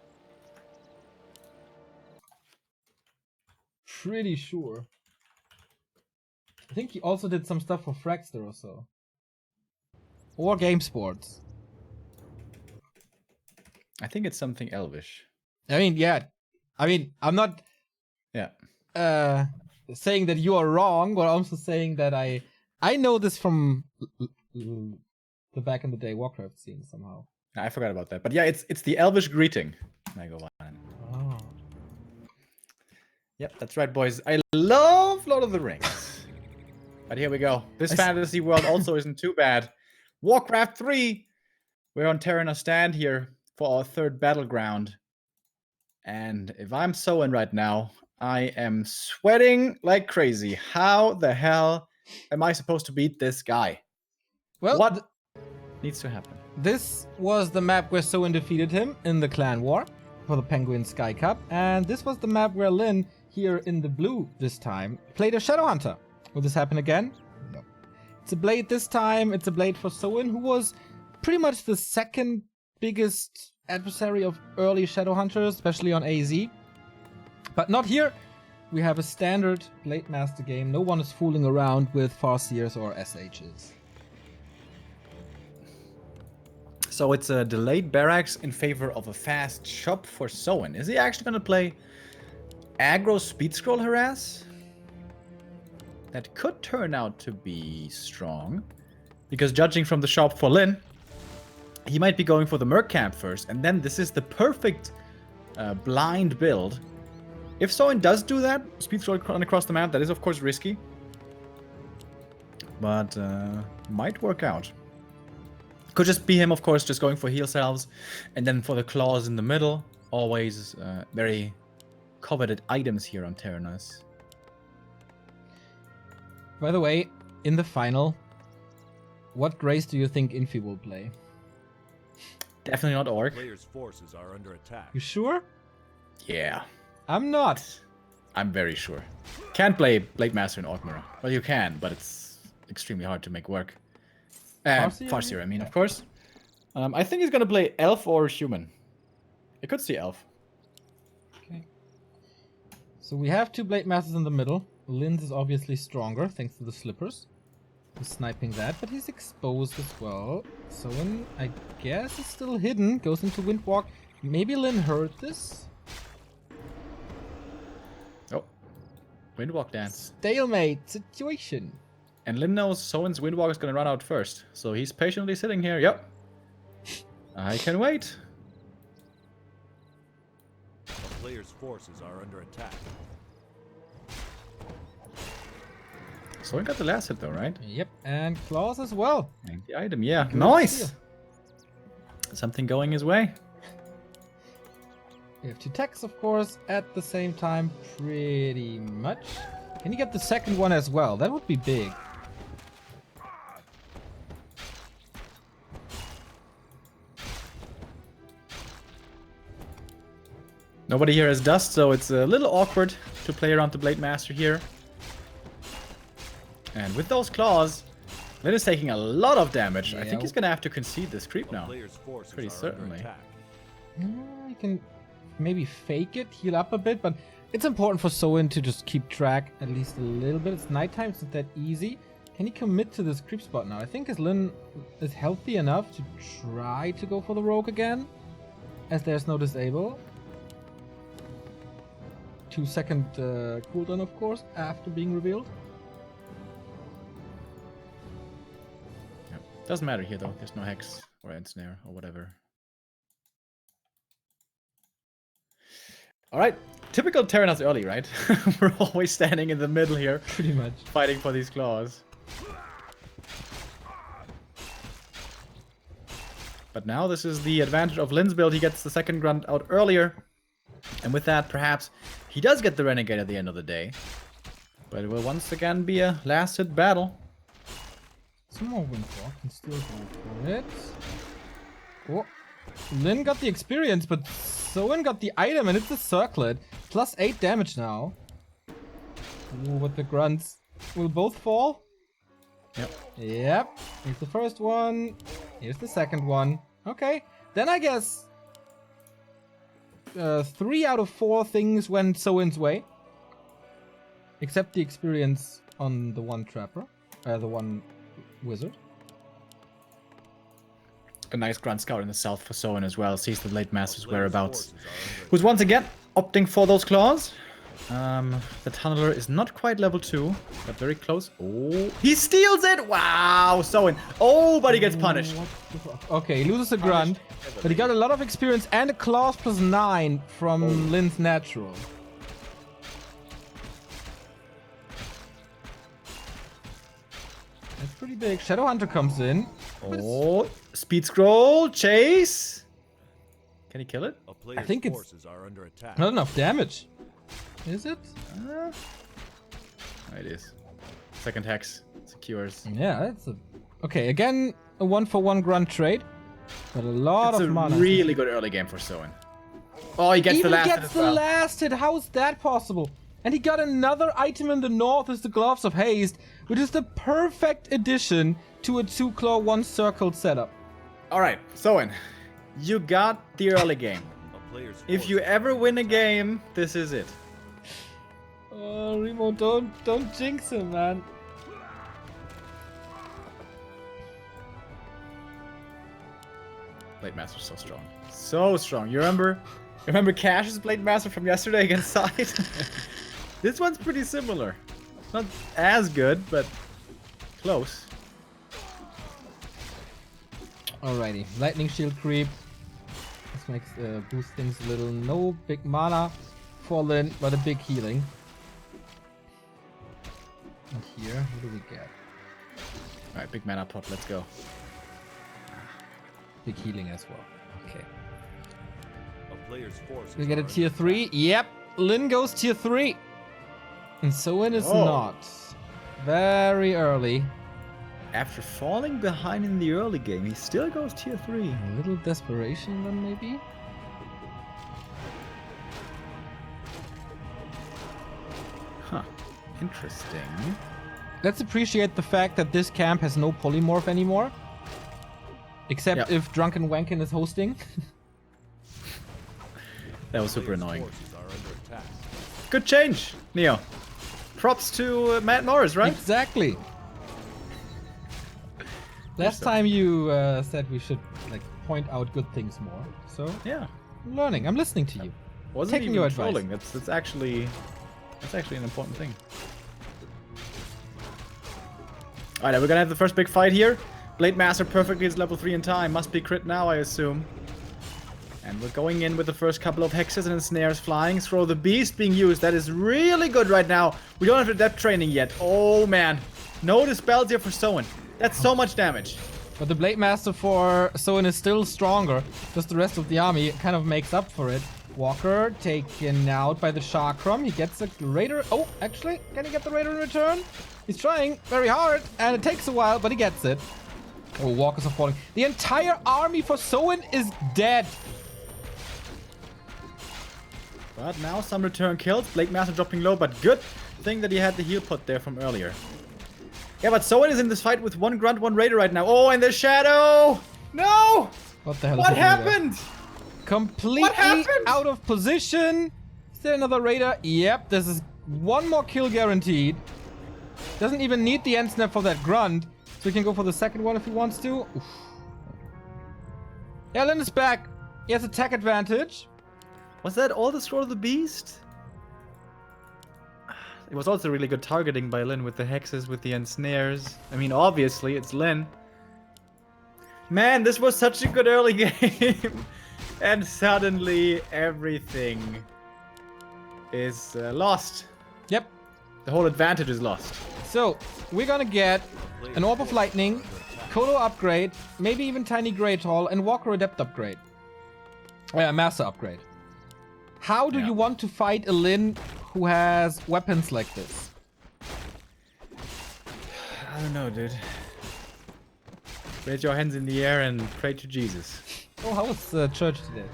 Pretty sure. I think he also did some stuff for Fraxter or so. Or Game Sports. I think it's something Elvish. I mean, yeah. I mean, I'm not... Yeah. Saying that you are wrong, but also saying that I know this from the back in the day Warcraft scene somehow. I forgot about that, but yeah, it's the Elvish greeting. Megovanen. Oh. Yep, that's right, boys. I love Lord of the Rings. But here we go. This fantasy world also isn't too bad. Warcraft 3. We're on Terranos stand here for our third battleground. And if I'm Soen right now, I am sweating like crazy. How the hell am I supposed to beat this guy? Well, What needs to happen? this was the map where Soen defeated him in the clan war for the Penguin Sky Cup. And this was the map where Lin, here in the blue this time, played a Shadowhunter. Will this happen again? No. It's a blade this time. It's a blade for Soen, who was pretty much the second biggest adversary of early Shadowhunters, especially on AZ. But not here. We have a standard Blade Master game. No one is fooling around with Farseers or SHs. So it's a delayed barracks in favor of a fast shop for Soen. Is he actually going to play aggro speed scroll harass? That could turn out to be strong. Because judging from the shop for Lin, he might be going for the Merc camp first. And then this is the perfect blind build. If Soen does do that, speed scroll across the map, that is of course risky. But might work out. Could just be him, of course, just going for heal salves. And then for the claws in the middle, always very coveted items here on Terranos. By the way, in the final, what Grace do you think Infi will play? Definitely not Orc. Players' forces are under attack. You sure? Yeah, I'm not. I'm very sure. Can't play Blade Master in Orc Mirror. Well, you can, but it's extremely hard to make work. Farseer, I mean, of course. I think he's gonna play Elf or Human. I could see Elf. Okay. So we have two Blade Masters in the middle. Linz is obviously stronger, thanks to the slippers. He's sniping that, but he's exposed as well. Soen, I guess, is still hidden. Goes into Windwalk. Maybe Lin heard this? Oh. Windwalk dance. Stalemate situation. And Lin knows Soen's Windwalk is gonna run out first. So he's patiently sitting here. Yep. I can wait. A player's forces are under attack. Soen got the last hit though, right? Yep, and Claws as well. And the item, yeah. Good Nice! steal. Something going his way. We have two techs, of course, at the same time, pretty much. Can you get the second one as well? That would be big. Nobody here has dust, so it's a little awkward to play around the Blade Master here. And with those claws, Lin is taking a lot of damage. I Yeah. think he's gonna have to concede this creep A now. player's forces Pretty are certainly. under attack. You can maybe fake it, heal up a bit, but it's important for Soen to just keep track at least a little bit. It's nighttime, it's not that easy. Can he commit to this creep spot now? I think as Lin is healthy enough to try to go for the rogue again, as there's no disable. 2-second cooldown, of course, after being revealed. Doesn't matter here though. There's no hex or ensnare or whatever. All right, typical Terranos early, right? We're always standing in the middle here, Pretty much. fighting for these claws. But now this is the advantage of Lin's build. He gets the second grunt out earlier. And with that, perhaps he does get the Renegade at the end of the day. But it will once again be a last hit battle. Some more Windwalk can still go for it. Oh, Lin got the experience, but Soen got the item, and it's a circlet. Plus 8 damage now. Ooh, with the grunts. Will both fall? Yep. Yep. Here's the first one. Here's the second one. Okay. Then I guess 3 out of 4 things went Soen's way. Except the experience on the one trapper. The one wizard. A nice grunt scout in the south for Soen as well. Sees the Blade Master's Players' whereabouts. forces are under Who's once again opting for those claws. The tunneler is not quite level 2, but very close. Oh, he steals it! Wow, Soen. Oh, but he gets punished. Okay, he loses a grunt, but he got a lot of experience and a claws plus 9 from Lin's natural. pretty big. Shadowhunter comes in. Oh, speed scroll, chase. Can he kill it? A player's think it's- forces are under attack. Not enough damage. Is it? Oh, it is. Second hex secures. Yeah, that's a... Okay, again, a 1-for-1 grunt trade. But a lot It's of a mana. really good early game for Soen. Oh, he gets Even the last hit gets as the well. last hit. How is that possible? And he got another item in the north is the Gloves of Haste, which is the perfect addition to a 2-claw 1-circle setup. All right, Soen, you got the early game. A player's If you forces ever win a game, this is it. Oh, Remo, don't jinx him, man. Blade Master's so strong. So strong. You remember Cash's Blade Master from yesterday against Side? This one's pretty similar. Not as good, but close. Alrighty, lightning shield creep. This makes boost things a little. No big mana for Lin, but a big healing. And here, what do we get? Alright, big mana pot, let's go. Big healing as well. Okay. A player's forces We get a are tier under 3. Yep, Lin goes tier 3. And Soen is Oh. not. Very early. After falling behind in the early game, he still goes tier 3. A little desperation then maybe? Huh. Interesting. Let's appreciate the fact that this camp has no polymorph anymore. Except Yep. if Drunken Wankin is hosting. That was attack. super Player's annoying. forces are under attack. Good change, Neo. Props to Matt Norris, right? Exactly. Last so. time you said we should like point out good things more. So Yeah. I'm learning. I'm listening to you. Wasn't Taking even your advice. trolling. That's actually an important thing. Alright, we're gonna have the first big fight here. Blade Master perfectly is level 3 in time. Must be crit now, I assume. And we're going in with the first couple of hexes and ensnares flying. Throw the Beast being used. That is really good right now. We don't have the depth training yet. Oh, man. No dispels here for Soen. That's so much damage. But the Blade Master for Soen is still stronger. Just the rest of the army kind of makes up for it. Walker taken out by the Chakram. He gets a Raider. Oh, actually, can he get the Raider in return? He's trying very hard, and it takes a while, but he gets it. Oh, Walkers are falling. The entire army for Soen is dead. But now some return kills. Blade Master dropping low, but good thing that he had the heal put there from earlier. Yeah, but Soen is in this fight with 1 Grunt, 1 Raider right now. Oh, and the Shadow! No! What the hell What is happening there? happened? Completely happened? out of position. Is there another Raider? Yep, this is one more kill guaranteed. Doesn't even need the end snap for that grunt. So he can go for the second one if he wants to. Oof. Ellen is back. He has attack advantage. Was that all the Scroll of the Beast? It was also really good targeting by Lin with the hexes, with the ensnares. I mean, obviously, it's Lin. Man, this was such a good early game. And suddenly, everything is lost. Yep. The whole advantage is lost. So we're gonna get an Orb of Lightning, Kodo upgrade, maybe even Tiny Great Hall, and Walker Adept upgrade. Master upgrade. How do Yeah. you want to fight a Lin who has weapons like this? I don't know, dude. Raise your hands in the air and pray to Jesus. Oh, how was church today?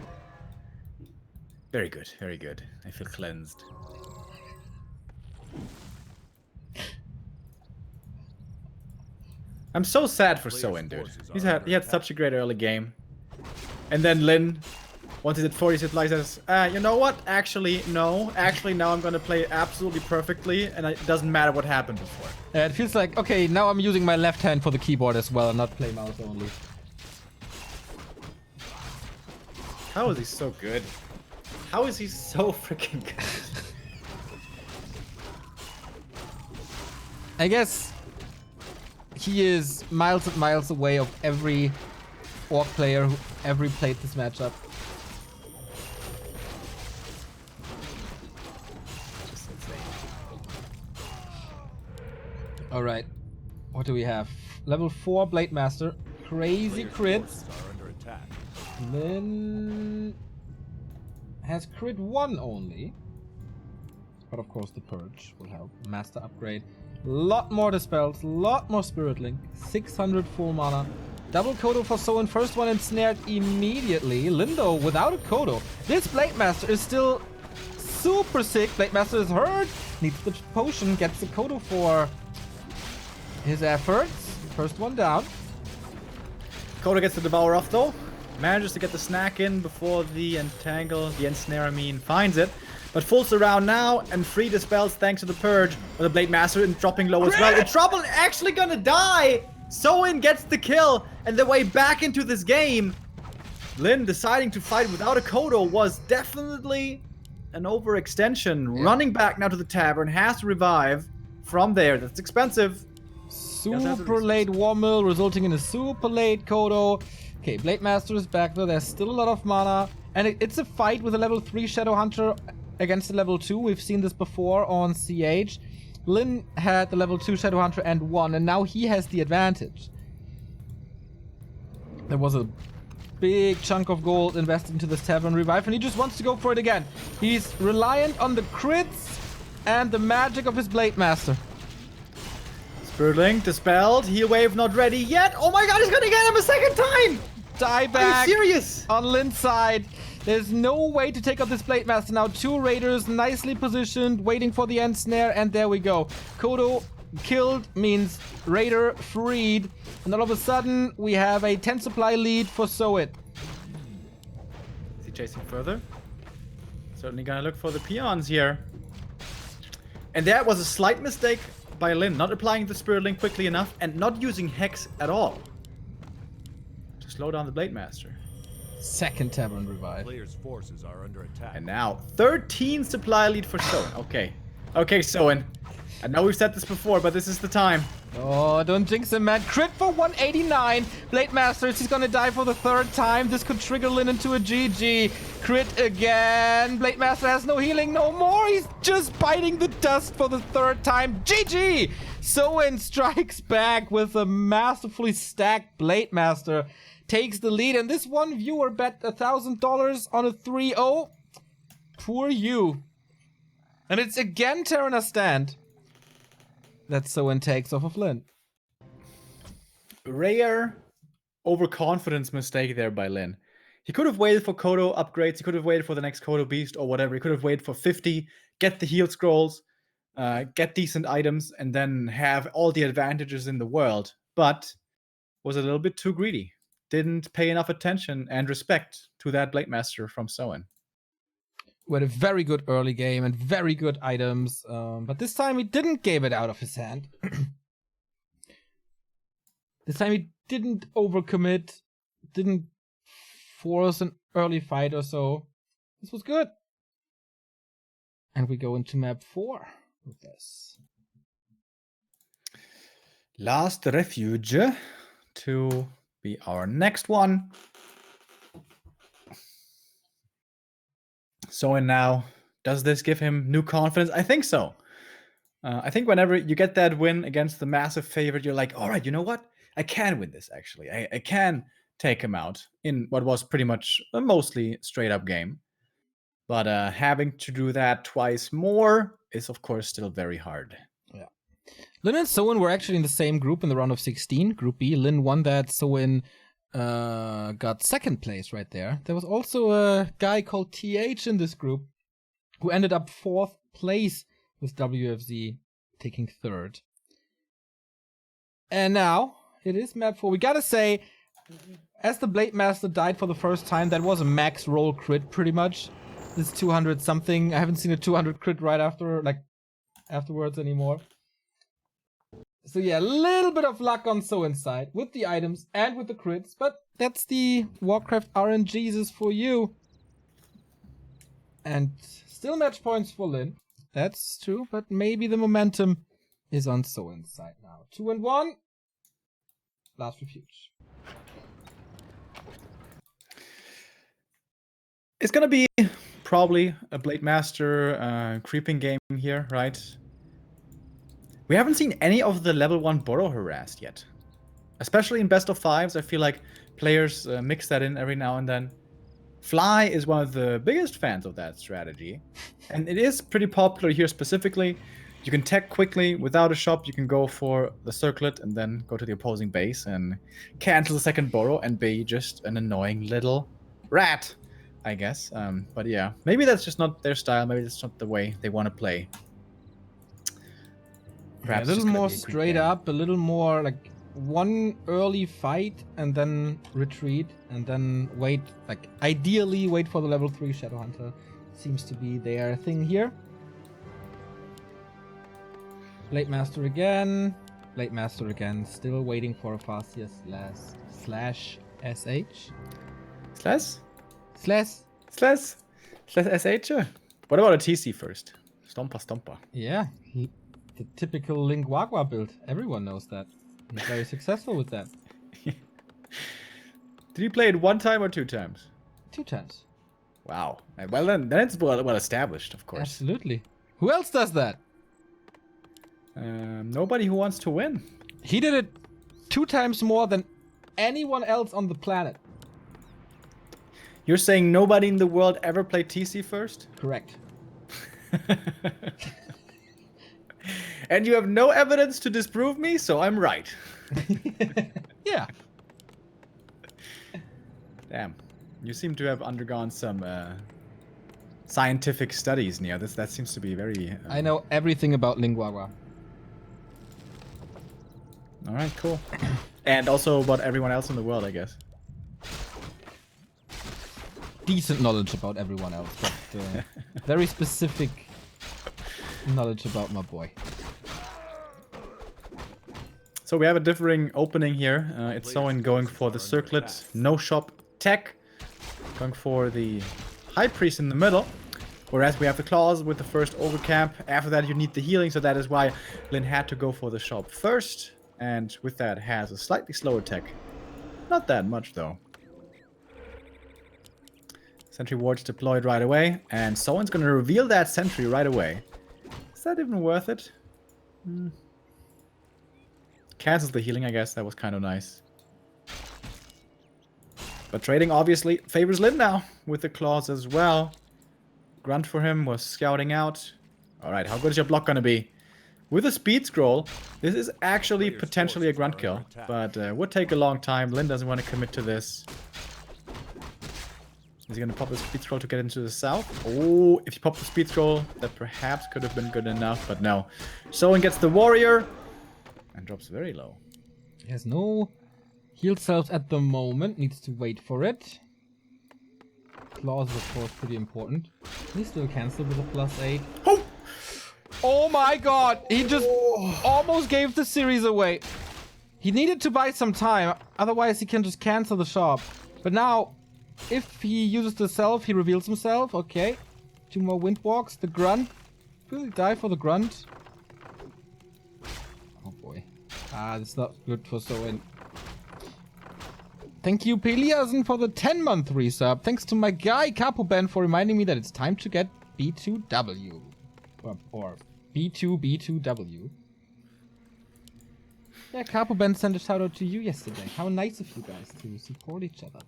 Very good, very good. I feel cleansed. I'm so sad for Soen, dude. He had such a great early game. And then Lin, once he's at 40, he says, you know what? Actually, no. Actually, now I'm gonna play absolutely perfectly, and it doesn't matter what happened before. It feels like, okay, now I'm using my left hand for the keyboard as well, and not play mouse only. How is he so good? How is he so freaking good? I guess he is miles and miles away of every Orc player who ever played this matchup. Just insane. Alright. What do we have? Level 4 Blade Master. Crazy Players' crits. forces are under attack. Lin has crit 1 only. But of course the Purge will help. Master upgrade. Lot more Dispels, lot more Spirit Link. 600 full mana. Double Kodo for Soin. First one ensnared immediately. Lindo without a Kodo. This Blade Master is still super sick. Blade Master is hurt. Needs the potion. Gets the Kodo for his efforts. First one down. Kodo gets the Devour off though. Manages to get the snack in before the ensnare, finds it. But full surround now and free dispels thanks to the Purge. But the Blade Master dropping low as well. It's Trouble actually gonna die! Soin gets the kill and the way back into this game. Lin deciding to fight without a Kodo was definitely an overextension. Yeah. Running back now to the tavern, has to revive from there. That's expensive. Super late War Mill resulting in a super late Kodo. Okay, Blade Master is back though. There's still a lot of mana. And it's a fight with a level 3 Shadow Hunter against the level 2. We've seen this before on CH. Lin had the level 2 Shadow Hunter and won, and now he has the advantage. There was a big chunk of gold invested into this Tavern Revive, and he just wants to go for it again. He's reliant on the crits and the magic of his Blade Master. Spirit Link dispelled. Heal Wave not ready yet. Oh my god, he's gonna get him a second time! Die back. Are you serious? On Lin's side. There's no way to take out this Blade Master now. 2 Raiders nicely positioned, waiting for the end snare, and there we go. Kodo killed means Raider freed. And all of a sudden, we have a 10 supply lead for Soin. Is he chasing further? Certainly gonna look for the peons here. And that was a slight mistake by Lin, not applying the Spirit Link quickly enough and not using Hex at all to slow down the Blade Master. Second Tavern Revive. Players' forces are under attack. And now 13 supply lead for Soin. Okay. Okay, Soin. I know we've said this before, but this is the time. Oh, don't jinx him, man. Crit for 189. Blade Masters, he's gonna die for the 3rd time. This could trigger Lin into a GG. Crit again. Blade Master has no healing no more. He's just biting the dust for the 3rd time. GG! Soin strikes back with a masterfully stacked Blade Master. Takes the lead, and this one viewer bet $1,000 on a 3-0. Poor you. And it's again Terrana stand. That Soin takes off of Lin. Rare overconfidence mistake there by Lin. He could have waited for Kodo upgrades. He could have waited for the next Kodo Beast or whatever. He could have waited for 50, get the heal scrolls, get decent items, and then have all the advantages in the world. But was a little bit too greedy. Didn't pay enough attention and respect to that Blade Master from Soin. We had a very good early game and very good items, but this time he didn't give it out of his hand. This time he didn't overcommit, didn't force an early fight or so. This was good. And we go into map 4 with this. Last Refuge to be our next one. Soin now, does this give him new confidence? I think so. I think whenever you get that win against the massive favorite, you're like, all right, you know what? I can win this, actually. I can take him out in what was pretty much a mostly straight-up game. But having to do that twice more is, of course, still very hard. Yeah. Lin and Soin were actually in the same group in the round of 16. Group B. Lin won that. Soin got 2nd place right there. There was also a guy called TH in this group who ended up 4th place with WFZ taking 3rd. And now it is map 4. We gotta say, as the Blade Master died for the first time, that was a max roll crit pretty much. This 200 something. I haven't seen a 200 crit right afterwards anymore. So yeah, a little bit of luck on Soin's side with the items and with the crits, but that's the Warcraft RNGs for you. And still match points for Lin. That's true, but maybe the momentum is on Soin's side now. 2-1. Last Refuge. It's gonna be probably a Blade Master creeping game here, right? We haven't seen any of the level 1 Burrow harassed yet. especially in best of fives. I feel like players mix that in every now and then. Fly is one of the biggest fans of that strategy, and it is pretty popular here specifically. You can tech quickly without a shop. You can go for the circlet and then go to the opposing base and cancel the second burrow and be just an annoying little rat, I guess. But yeah, maybe that's just not their style. Maybe that's not the way they want to play. Yeah, a little more straight up, a little more like one early fight and then retreat and then wait, like ideally wait for the level 3 Shadowhunter. Seems to be their thing here. Blade Master again. Blade Master again. Still waiting for a Fastia slash SH. Slash SH? What about a TC first? Stompa. Yeah, the typical Link Wagwa build. Everyone knows that. He's very successful with that. Did he play it 1 time or 2 times? 2 times. Wow. Well, then it's well established, of course. Absolutely. Who else does that? Nobody who wants to win. He did it 2 times more than anyone else on the planet. You're saying nobody in the world ever played TC first? Correct. And you have no evidence to disprove me, so I'm right. Yeah. Damn. You seem to have undergone some scientific studies, Neo. That seems to be very... I know everything about Lingwagwa. Alright, cool. And also about everyone else in the world, I guess. Decent knowledge about everyone else, but very specific knowledge about my boy. So we have a differing opening here. It's someone going for the circlet, no shop tech. Going for the High Priest in the middle. Whereas we have the claws with the first overcamp. After that you need the healing, so that is why Lin had to go for the shop first. And with that has a slightly slower tech. Not that much though. Sentry wards deployed right away. And someone's going to reveal that sentry right away. Is that even worth it? Cancels the healing, I guess. That was kind of nice. But trading obviously favors Lin now with the claws as well. Grunt for him was scouting out. Alright, how good is your block going to be? With a speed scroll, this is actually potentially a grunt kill. But would take a long time. Lin doesn't want to commit to this. Is he going to pop the speed scroll to get into the south? Oh, if you pop the speed scroll, that perhaps could have been good enough. But no. Someone gets the warrior. And drops very low. He has no heal cells at the moment. Needs to wait for it. Claws is of course pretty important. He still cancel with a +8. Oh! Oh my god! He just almost gave the series away. He needed to buy some time. Otherwise he can just cancel the shop. But now, if he uses the self, he reveals himself. Okay. 2 more windwalks. The grunt. Will he die for the grunt? Oh boy. That's not good for Soen. Thank you, Peliasen, for the 10-month resub. Thanks to my guy, Capoban, for reminding me that it's time to get B2W. Or B2B2W. Yeah, Capoban sent a shout out to you yesterday. How nice of you guys to support each other.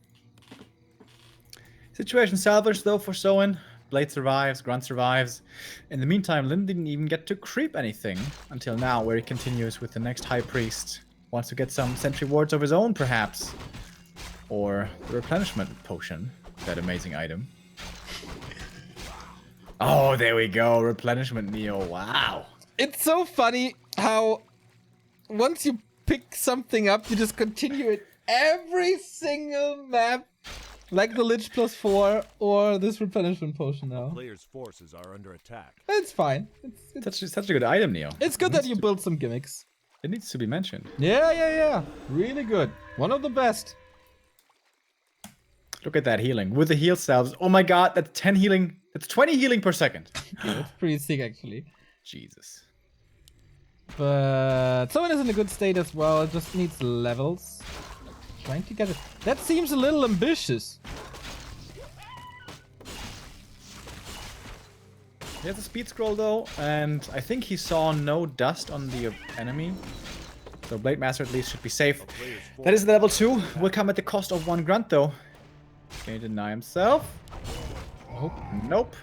Situation salvaged though for Soen. Blade survives, Grunt survives. In the meantime, Lin didn't even get to creep anything until now, where he continues with the next High Priest. Wants to get some sentry wards of his own, perhaps. Or the replenishment potion, that amazing item. Oh, there we go, replenishment Neo, wow. It's so funny how once you pick something up, you just continue it every single map. Like the Lich +4 or this replenishment potion now. Players' forces are under attack. It's fine. It's Such a good item, Neo. It's good that you build some gimmicks. It needs to be mentioned. Yeah. Really good. One of the best. Look at that healing. With the heal salves. Oh my god, that's 10 healing. That's 20 healing per second. Yeah, it's pretty sick, actually. Jesus. But someone is in a good state as well. It just needs levels. Trying to get it. That seems a little ambitious. He has a speed scroll though, and I think he saw no dust on the enemy. So Blade Master at least should be safe. That is the level 2. Will come at the cost of 1 grunt though. Can he deny himself? Nope. Nope.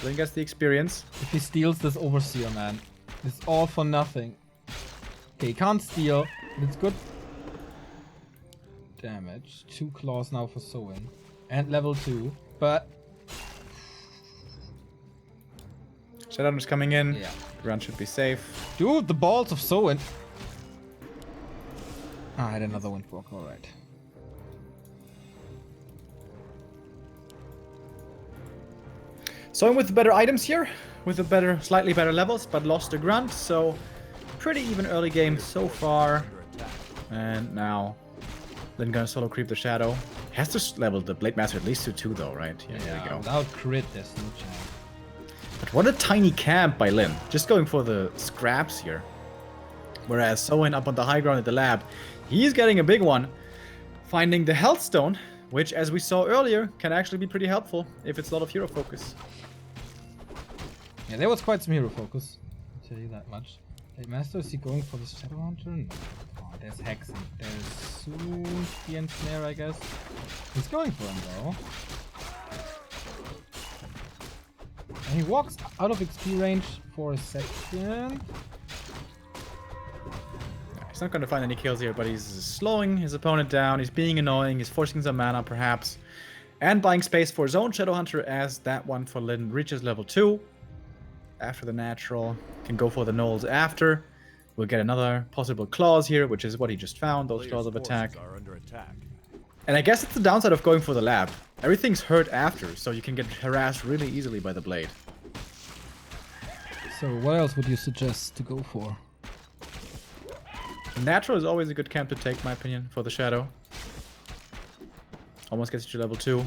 Then gets the experience. If he steals this Overseer, man, it's all for nothing. Okay, he can't steal, but it's good damage. 2 claws now for Soin. And level 2, but... Shadowrunner's coming in. Yeah. Grunt should be safe. Dude, the balls of Soin. Ah, I had another Windwalk, alright. So with the better items here, with the better, slightly better levels, but lost the grunt, so pretty even early game so far. And now, Lin gonna solo creep the shadow. Has to level the Blade Master at least to 2 though, right? Yeah, there we go. Without crit, there's no chance. But what a tiny camp by Lin. Just going for the scraps here. Whereas Soin up on the high ground at the lab, he's getting a big one. Finding the Health Stone, which as we saw earlier, can actually be pretty helpful if it's a lot of hero focus. Yeah, there was quite some hero focus. I'll tell you that much. Hey, Master, is he going for the Shadow Hunter? No. Oh, there's Hex and there's soon the Ensnare, I guess. He's going for him though. And he walks out of XP range for a second. He's not going to find any kills here, but he's slowing his opponent down. He's being annoying. He's forcing some mana, perhaps. And buying space for his own Shadowhunter as that one for Lin reaches level 2. After the natural. Can go for the Knolls after. We'll get another possible claws here, which is what he just found. Those claws of attack. And I guess it's the downside of going for the lab. Everything's hurt after, so you can get harassed really easily by the blade. So what else would you suggest to go for? Natural is always a good camp to take, in my opinion, for the Shadow. Almost gets you to level 2.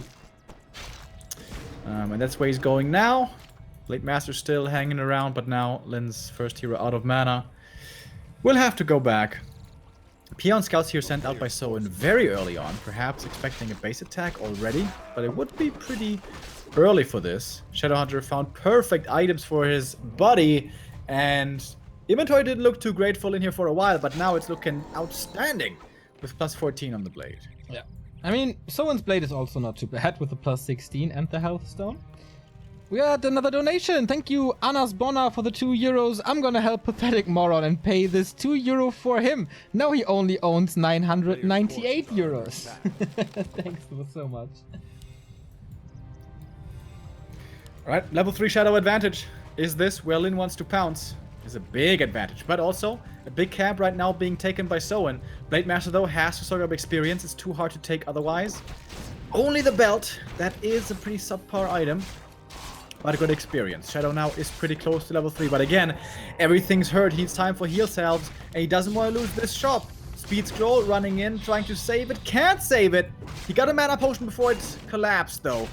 And that's where he's going now. Blade Master still hanging around, but now Lin's first hero out of mana. We'll have to go back. Peon Scouts here sent out by Soin very early on, perhaps expecting a base attack already, but it would be pretty early for this. Shadowhunter found perfect items for his buddy, and inventory didn't look too grateful in here for a while, but now it's looking outstanding with plus 14 on the blade. Yeah. I mean, Soin's blade is also not too bad with the plus 16 and the health stone. We had another donation. Thank you, Anas Bonner, for the €2. I'm gonna help Pathetic Moron and pay this €2 for him. Now he only owns €998. Thanks so much. Alright, level 3 Shadow advantage. Is this where Lin wants to pounce? Is a big advantage, but also a big camp right now being taken by Soin. Blade Master though has to sort of experience. It's too hard to take otherwise. Only the belt. That is a pretty subpar item. But a good experience. Shadow now is pretty close to level 3. But again, everything's hurt. He's time for heal salves. And he doesn't want to lose this shop. Speed scroll running in, trying to save it. Can't save it. He got a mana potion before it collapsed though.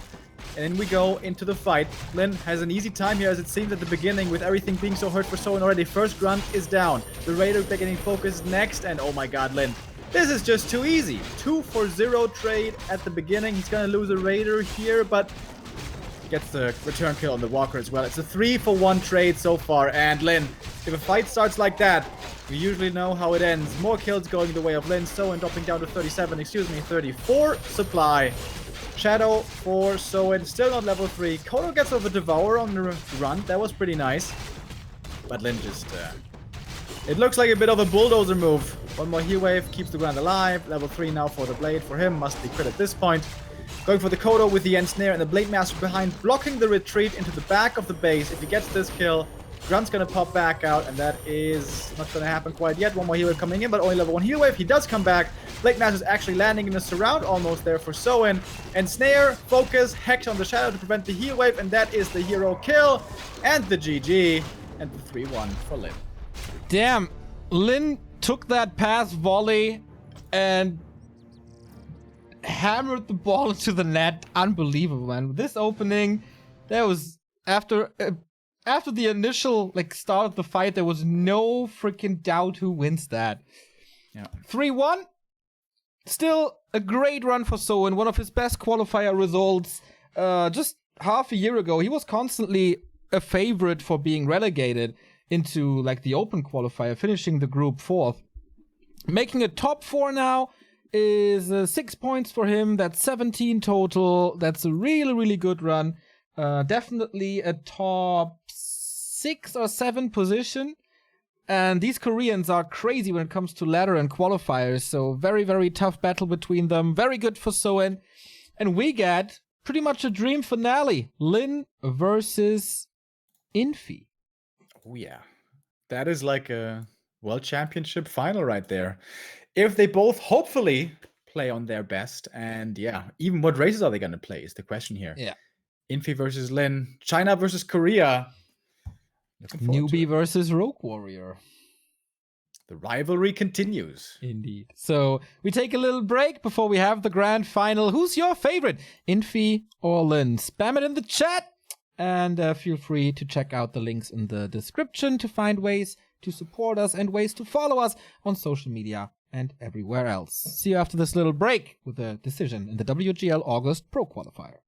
And then we go into the fight. Lin has an easy time here as it seems at the beginning with everything being so hurt for Soin already. First grunt is down. The Raider beginning focus next. And oh my god, Lin. This is just too easy. 2 for 0 trade at the beginning. He's gonna lose a Raider here, but gets the return kill on the Walker as well. It's a 3 for 1 trade so far. And Lin, if a fight starts like that, we usually know how it ends. More kills going the way of Lin. Soin dropping down to 34 supply. Shadow for Soin, still not level 3. Kodo gets over Devour on the run. That was pretty nice. But Lin just... it looks like a bit of a bulldozer move. One more heal wave, keeps the ground alive. Level 3 now for the blade. For him, must be crit at this point. Going for the Kodo with the Ensnare and the Blade Master behind, blocking the retreat into the back of the base. If he gets this kill, Grunt's gonna pop back out, and that is not gonna happen quite yet. One more heal wave coming in, but only level 1 heal wave. He does come back. Blade Master's actually landing in a surround almost there for Soin. Ensnare, focus, Hex on the Shadow to prevent the heal wave, and that is the hero kill. And the GG, and the 3-1 for Lin. Damn, Lin took that pass volley and hammered the ball into the net. Unbelievable, man. This opening, there was after the initial start of the fight, there was no freaking doubt who wins that. Yeah. 3-1. Still a great run for Soin, one of his best qualifier results. Just half a year ago, he was constantly a favorite for being relegated. into like the open qualifier, finishing the group 4th. Making a top 4 now is 6 points for him. That's 17 total. That's a really, really good run. Definitely a top 6 or 7 position. And these Koreans are crazy when it comes to ladder and qualifiers. So very, very tough battle between them. Very good for Soen. And we get pretty much a dream finale. Lin versus Infi. Oh yeah. That is like a World Championship final right there. If they both hopefully play on their best. And yeah, even what races are they going to play is the question here. Yeah. Infi versus Lin. China versus Korea. Newbie versus Rogue Warrior. The rivalry continues. Indeed. So we take a little break before we have the grand final. Who's your favorite? Infi or Lin? Spam it in the chat. And feel free to check out the links in the description to find ways to support us and ways to follow us on social media and everywhere else. See you after this little break with the decision in the WGL August Pro Qualifier.